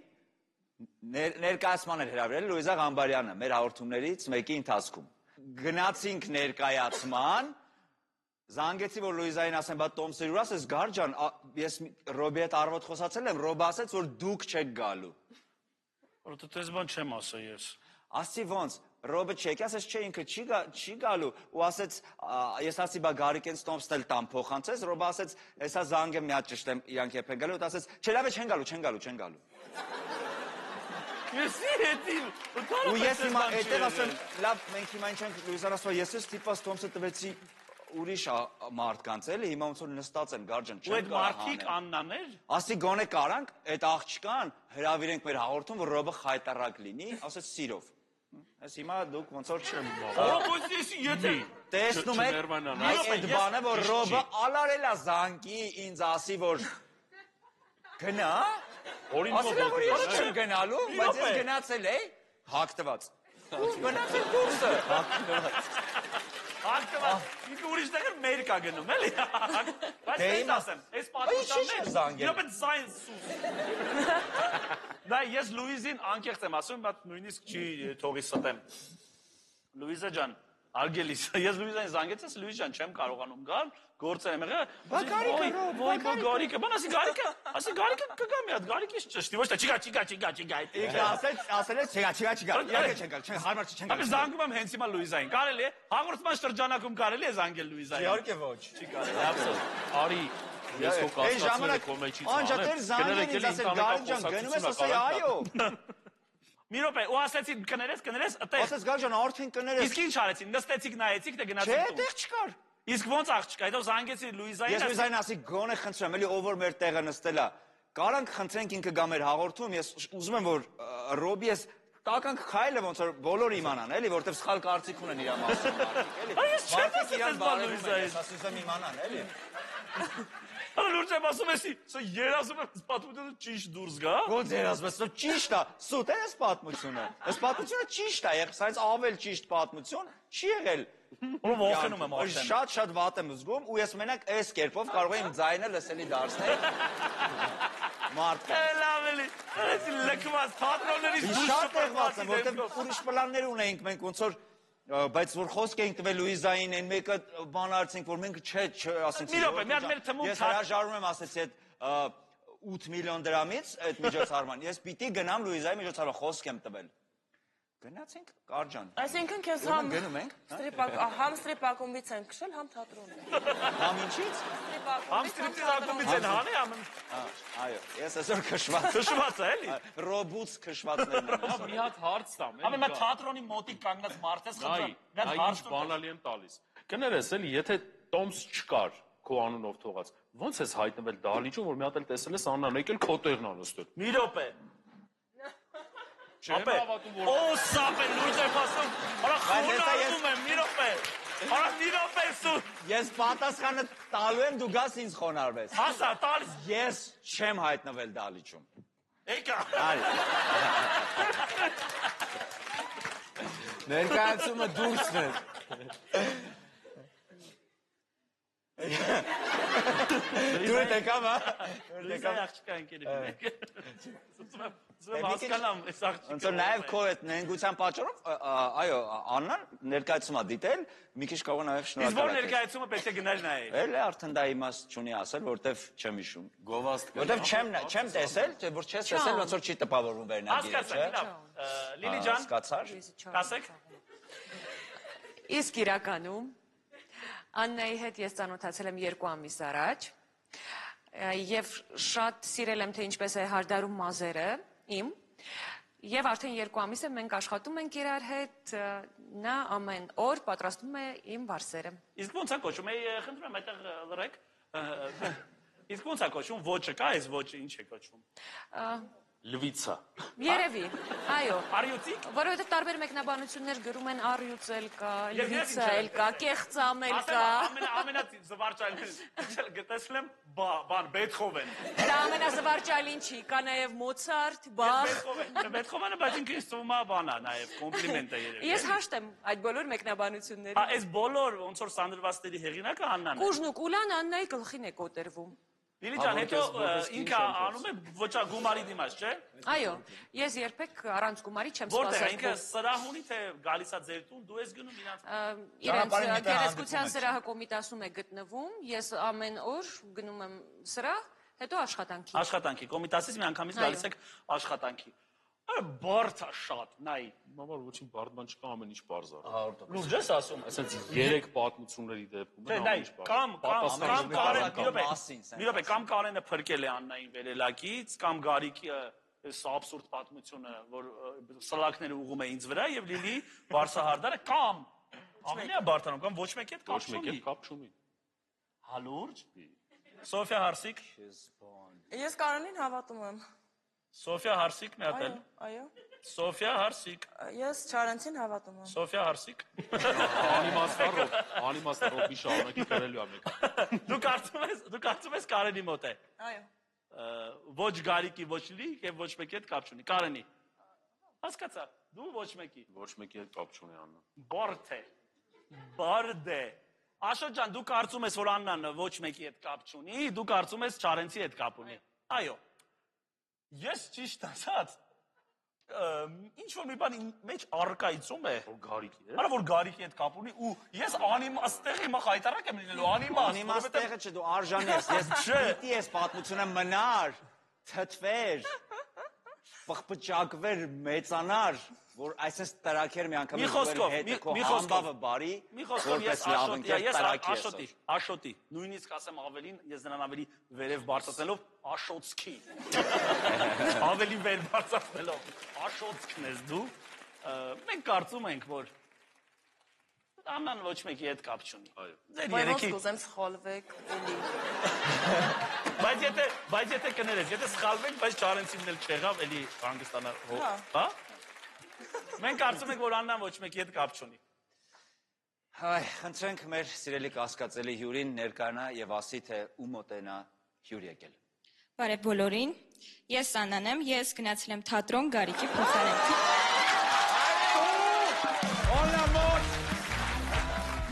ներկայացման էր հրավիրել Լուիզա Ղամբարյանը մեր հաղորդումներից մեկի ընթացքում։ Գնացինք ներկայացման, զանգեցի որ Լուիզային ասեմ, բա Տոմսեր ուր ասես Գար ջան, ես Ռոբի հետ առավոտ խոսացել եմ, Ռոբը ասեց որ դուք չեք գալու։ Որտե՞ղ դες բան չեմ ասա ես։ Ասի ոնց, Ռոբը չեկի, ասեց չէ ինքը չի գալու ու ասեց ես ասի բա Գարիկեն Ստոմփսն էլ տամ փոխանցես, Ռոբը ասեց հեսա զանգեմ մի հատ ճշտեմ իրանք երբ են գալու, ու ասեց չէ լավ է չեն գալու։ Եսի հետին։ Ու ես հիմա այդտեղ ասեմ, լավ մենք հիմա ինչ ենք Լուիզան ասում, ես էս տիպա Ստոմփսը տվեցի ուրիշ մարդկանց էլի, հիմա ոնց որ նստած եմ Գարջան, Ու այդ մարդիկ Աննաներ։ Ասի գոնե կարանք այդ աղջկան հրավիրենք մեր հաղորդում, որ Ռոբը խայտարակ լինի, ասեց սիրով։ Այս հիմա դուք ոնց որ չեմ տեսնում եք այդ բանը, որ Ռոբը ալարել է զանգի ինձ ասի, որ գնա, ասել է, որ ես չեմ գնալու, բայց ես գնացել էի, հագտված։ Գնացել դուրսը, հագտված, ինքը ուրիշ տեղեր մեր կա գնում, էլի։ Բայց ես ասեմ, այս պատմությաններ, իրոպետ զայն սուս։ Դա ես Լուիզին անկեղծ եմ ասում, բայց նույնիսկ չի թողի ստեմ։ Լուիզա ջան, արգելիս, ես Լուիզային զանգեցես, Լուիզ ջան, չեմ կարողանում գալ, գործեր եմ եղել։ Բա Գարիկը, բան ասի Գարիկը կգա մի հատ, Գարիկից ճշտի, ոչ թե չգա։ Ինքը ասել է չգա, իհարկե չեն գալ, հարմար չեն գալ։ Բայց զանգում եմ հենց հիմա Լուիզային, կարելի է, հաղորդման շրջանակում կարելի է զանգել Լուիզային։ Իհարկե ոչ։ Չի կարելի։ Արի ես քո կասկածները կոմեջից անջատել զանգել ինձ ասել Գարիկ ջան գնում ես ասել այո։ Մի րոպե, ու ասեցին կներես, այդտեղ։ Ասես Գարիկ ջան արդեն կներես։ Իսկ ինչ արեցին, նստեցիք, նայեցիք, թե Չէ, գնացիք տուն։ այդտեղ չկար։ Իսկ ոնց աղջկա, այդով զանգեցի Լուիզային։ Ես Լուիզային ասի գոնե խնդրեմ, էլի ով որ մեր տեղը նստել է։ Կարանք խնդրենք ինքը գա մեր հաղորդում, ես ուզում եմ որ Ռոբի ես տականք քայլը ոնց որ բոլորը իմանան, էլի, որտեվ սխալ կարծիք ունեն իր մասին, էլի։ Այս չեմ ասել բան Լուիզային։ Ասում եմ իմանան, էլի։ Հələ լուրջ եմ ասում եսի, սա երազում եմ պատմությունը ճիշտ դուրս գա։ Ոնց երազում ես, ճիշտ է, սուտ է այս պատմությունը։ Այս պատմությունը ճիշտ է, սրանից ավել ճիշտ պատմություն չի եղել։ Ու ողջունում եմ արդեն։ Շատ վատ եմ զգում ու ես մենակ այս կերպով կարող եմ ձայնը լսելի դարձնել։ Մարդը։ Լավ էլի, այս լքված թատրոններից դուրս շատ եղված եմ, որտեղ ուրիշ պլաններ ունեինք մենք ոնց որ բայց որ խոսք էինք տվել Լուիզային, այն մեկը բան արեցինք, որ մենք ասենք Մի րոպե, մի հատ մեր թմում ես հրաժարվում եմ ասեցի այդ 8 միլիոն դրամից այդ միջոցառման։ Ես պիտի գնամ Լուիզայի միջոցառման, խոսք եմ տվել։ Գնացինք Կարջան։ Այսինքն քեզ գնում ենք, համ ստրիպ-ակումբից են քշել, համ թատրոնից։ Համ ինչից։ Համ ստրիպտիզ ակումբից են հանի, համ Այո, ես այսօր քշված քշված է, էլի։ Ռոբուց քշվածներն եմ։ մի հատ հարց տամ, Համ հիմա թատրոնի մոտիկ կանգնած մարդ ես խնդրում։ Մի հատ հարց տու։ բանալի եմ տալիս։ Կներես էլի, եթե Տոմս չկար քո անունով թողած, ո՞նց ես հայտնվել Դալիճում, որ մի հատ էլ տեսել ես Աննան, եկել քո տեղն անստել։ Մի րոպե։ Չեմ հավատում որ Օ, սապ է լուրջ եմ ասում։ Արա խորանում եմ, մի րոպե։ Արա մի րոպե սուտ։ Ես պատասխանը տալու եմ, դու գաս ինձ խոնարհվես։ Հասա, տալիս։ Ես չեմ հայտնվել Դալիճում։ Եկա։ Այո։ Ներկայացումը դուրսն է։ Դու եկավ, հա։ Լույսայի աղջկա ընկերի։ Զուտ հասկանամ, այս աղջիկը։ Ոնց որ նաև քո այդ նենգության պատճառով, այո, Աննան ներկայացում է դիտել, մի քիչ կարող է նաև Իսկ որ շնորհակալ։ ներկայացումը պետք է գնալ նայել։ Էլ է արդեն դա իմաստ չունի ասել, որտեվ չեմ հիշում։ Գովաստ կա։ Որտեվ չեմ տեսել, թե որ չես տեսել, ոնց որ չի տպավորվում վերնագիրը, Հասկացա, լավ։ Լիլի ջան, Հասկացար։ կասեք։ Իսկ իրականում Աննայի հետ ես ծանոթացել եմ 2 ամիս առաջ եւ շատ սիրել եմ թե ինչպես է հարդարում մազերը իմ եւ արդեն 2 ամիս է մենք աշխատում ենք իրար հետ նա ամեն օր պատրաստում է իմ վարսերը Իսկ ո՞նց է կոչում, խնդրում եմ այդտեղ լրեք։ Իսկ ո՞նց է կոչում, ոճը կա, այս ոճը ինչ է կոչվում։ Լվիցա։ Երևի, այո, Արյուծիկ։ որովհետև տարբեր մեկնաբանություններ գրում են արյուծ էլ կա, լվիցա էլ կա, կեղծամ էլ կա։ Ամենազվարճալին գտեսել եմ բան Բեթհովեն։ Դա ամենազվարճալին չի, կա նաև Մոցարտ, Բախ։ Բեթհովենը բայց ինքը ինձ թվում է բան է նաև կոմպլիմենտ է երևի։ Ես հաշտեմ այդ բոլոր մեկնաբանությունները։ Այս բոլոր ոնց որ սանրվածների հեղինակը Աննան է։ Կուժն ու Կուլան Աննայի գլխին է կոտրվում։ Լիլի ջան, հետո ինքը անում է ոչա գումարի դիմաց, չէ՞։ Այո, ես երբեք առանց գումարի չեմ Որտեղ սպասարկում։ ինքը սրահ ունի թե գալիս է ձեր տուն, դու ես գնում իրանց։ Իրենց գերեզգության սրահը Կոմիտասում է գտնվում, ես ամեն օր գնում եմ սրահ, հետո աշխատանքի։ Աշխատանքի, Կոմիտասից մի անգամից գալիս եք աշխատանքի։ Բարդ է շատ, նայ։ Մամար ոչինչ բարդ բան չկա, ամեն ինչ բարձ է։ Լուրջ ես ասում։ Այսինքն 3 պատմությունների դեպքում Դե նայ, կամ Կարենը փրկել է Աննային վերելակից, կամ Գարիկը այս абսուրդ պատմությունը, որ սլակները ուղում է ինձ վրա եւ Լիլի Բարսահարդարը կամ ավելի է բարդանում, կամ ոչ մեկի հետ կապ չունի։ Հալուրջ։ Սոֆիա Հարսիկ։ Ես Կարենին հավատում եմ։ Սոֆիա Հարսիկ մի հատ էլ։ Այո։ Սոֆիա Հարսիկ։ Ես Չարենցին հավատում եմ։ Սոֆիա Հարսիկ։ Անիմաստառով մի շարունակի կարելի է մեկը։ Դու կարծում ես Կարենի մոտ է։ Այո։ Ոչ Գարիկի, ոչ Լիլի եւ ոչ մեկի հետ կապ չունի։ Կարենի։ Հասկացա։ Դու ոչ մեկի։ Ոչ մեկի հետ կապ չունի Աննա։ Բարդ է։ Բարդ է։ Աշոտ ջան, դու կարծում ես, որ Աննան ոչ մեկի հետ կապ չունի, դու կարծում ես Չարենցի հետ կապ ունի։ Այո։ Ես ճիշտ ասած, ինչ որ մի բան մեջ առկայծում է, որ Գարիկի է։ Արա որ Գարիկի հետ կապ ունի ու ես անիմաստեղ հիմա խայտարակ եմ լինելու, Անիմաստեղը չէ, դու արժան ես, ես պիտի ես պատմությունը մնար, թթվեր, պղպճակվեր, մեծանար, որ այսպես տրակեր մի անգամ հետը քո համբավը բարի, որպես լավ ընկեր տրակի Աշոտի, նույնիսկ ասեմ ավելին, ես նրան ավելի վերև բարձրացնելով Աշոցքի, ավելի վեր բարձրացնելով Աշոցքն ես դու, մենք կարծում ենք, որ Աննան ոչ մեկի հետ կապ չունի։ Բայց ոնց կուզեմ սխալվեք էլի։ Բայց եթե կներես, եթե սխալվենք, բայց Չարենցին էլ չեղավ, էլի հանգստանալ, հա։ Մենք կարծում ենք, որ Աննան ոչ մեկի հետ կապ չունի։ Հայ, խնդրենք մեր սիրելի կասկածելի հյուրին ներկայանա եւ ասի, թե ում մոտ է նա հյուր եկել։ Բարև բոլորին, ես Աննան եմ, ես գնացել եմ թատրոն Գարիկի փոխարեն։ Օլամոտ,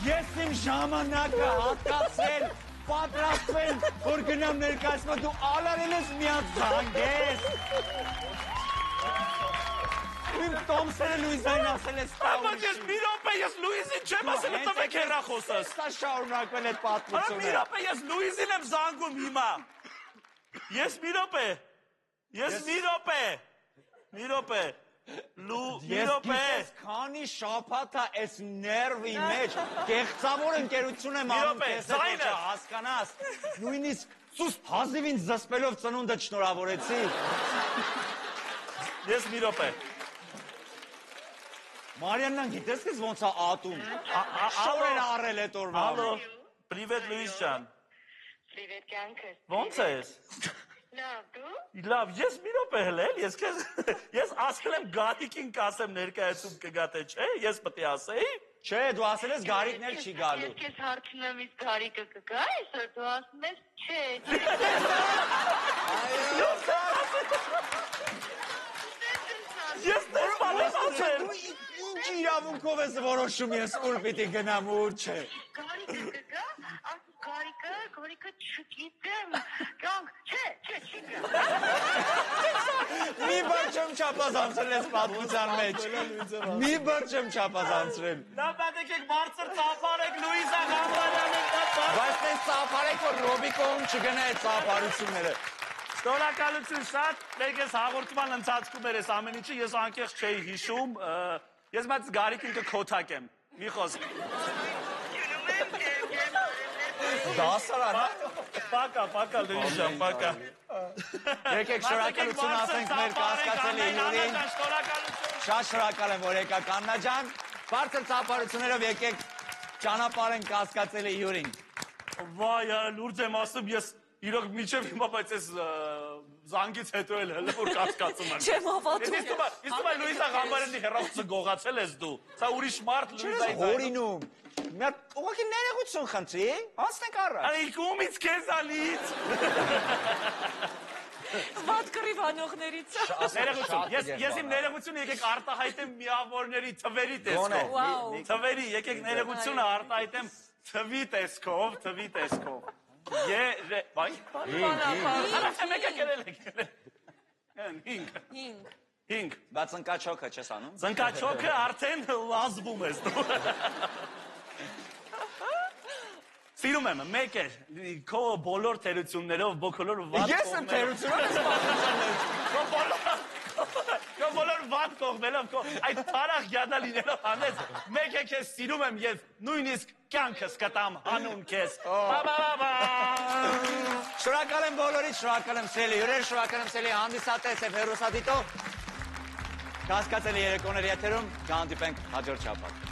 ես իմ ժամանակը հատկացրել, պատրաստվել, որ գնամ ներկայացման, դու ալարել ես միած զանգես։ Իմ Տոմսերը Լուիզային ասել ես Բայց ես մի րոպե, ես Լուիզին չեմ ասել, տվեք հեռախոսս։ Սա շարունակվել այդ պատմությունը։ Մի րոպե, ես Լուիզին եմ զանգում հիմա։ Ես մի րոպե։ Ես գիտես քանի շաբաթ է այս ներվի մեջ, կեղծավոր ընկերություն եմ անում, քեզ հետ չհասկանաս, նույնիսկ հազիվին զսպելով ծնունդը շնորհավորեցի։ Ես մի րոպե։ Մարիաննան գիտես քեզ ոնց է ատում, շոր են առել էտ օրվա։ Ալո, պրիվետ Լուիս ջան։ Պրիվետ կյանքս։ Ոնց ես։ Լավ, դու։ Լավ, ես մի րոպե հլել, ես ասել եմ Գարիկին կասեմ ներկայացում կգա թե չէ, ես պետք է ասեի։ Չէ, դու ասել ես Գարիկն էլ չի գալու։ Ես քեզ հարցնում եմ, իսկ Գարիկը կգա, այսօր դու ասում ես չէ։ Ես դες բանեմ ասել։ Ինչ իրավունքով ես որոշում ես ուր պիտի գնամ ու ուր չէ։ Գարիկը կգա, Գարիկը չգիտեմ, կանք, չէ, չի գա։ Մի բար չեմ չապազանցրել ես պատմության մեջ։ Մի բար չեմ չապազանցրել։ Լավ, բանեք եք բարձր ծափարեք Լուիզա Գամբարյանը։ Բայց տես ծափարեք, որ Ռոբիկոն չգնա այդ ծափարությունները։ Շնորհակալություն շատ, մենք ես հաղորդման ընթացքում էր այս ամեն ինչը, ես անկեղծ չէի հիշում, ես բայց Գարիկին կքոթակեմ, մի խոսք։ Դասարան։ Պակա, Լուիս ջան, պակա։ Եկեք շնորհակալություն ասենք մեր կասկածելի հյուրին։ Շատ շնորհակալ եմ, որ եկաք Աննա ջան։ Բարձր ծափարություններով եկեք ճանապարհենք կասկածելի հյուրին։ Վայ, լուրջ եմ ասում, ես իրոք միջև հիմա բայց ես զանգից հետո էլ հələ որ կասկածում եմ։ Չեմ հավատում։ Իսկ Լուիզա Գամբարյանի հեռախոսը գողացել ես դու։ Սա ուրիշ մարդ Լուիզայի հորինում։ Մի հատ ուղղակի ներողություն խնդրի, հասնենք առաջ։ Այլ կումից քեզանից։ Վատ կռիվ անողներից։ Ներողություն։ Ես իմ ներողությունը եկեք արտահայտեմ միավորների թվերի տեսքով։ Թվերի եկեք ներողությունը արտահայտեմ թվի տեսքով։ Բայ։ Մեկը կերել եք։ 5։ Բայց ընկաչոքը չես անում։ Զնկաչոքը արդեն լազբում ես դու։ Սիրում եմ, մեկ է, քո բոլոր թերություններով, բոլոր վատ կողմերով։ Ես եմ թերությունով ես պատմություններ։ Քո բոլոր լավ կողմելով այդ փարախ յադա լինելով հանդես մեկ է քեզ սիրում եմ եւ նույնիսկ կյանքս կտամ հանուն քեզ բա Շնորհակալ եմ բոլորիդ, շնորհակալ եմ սիրելի հյուրեր, շնորհակալ եմ սիրելի հանդիսատես եւ հեռուստադիտող։ Կասկածելի երեկոների եթերում կհանդիպենք հաջորդ շաբաթ։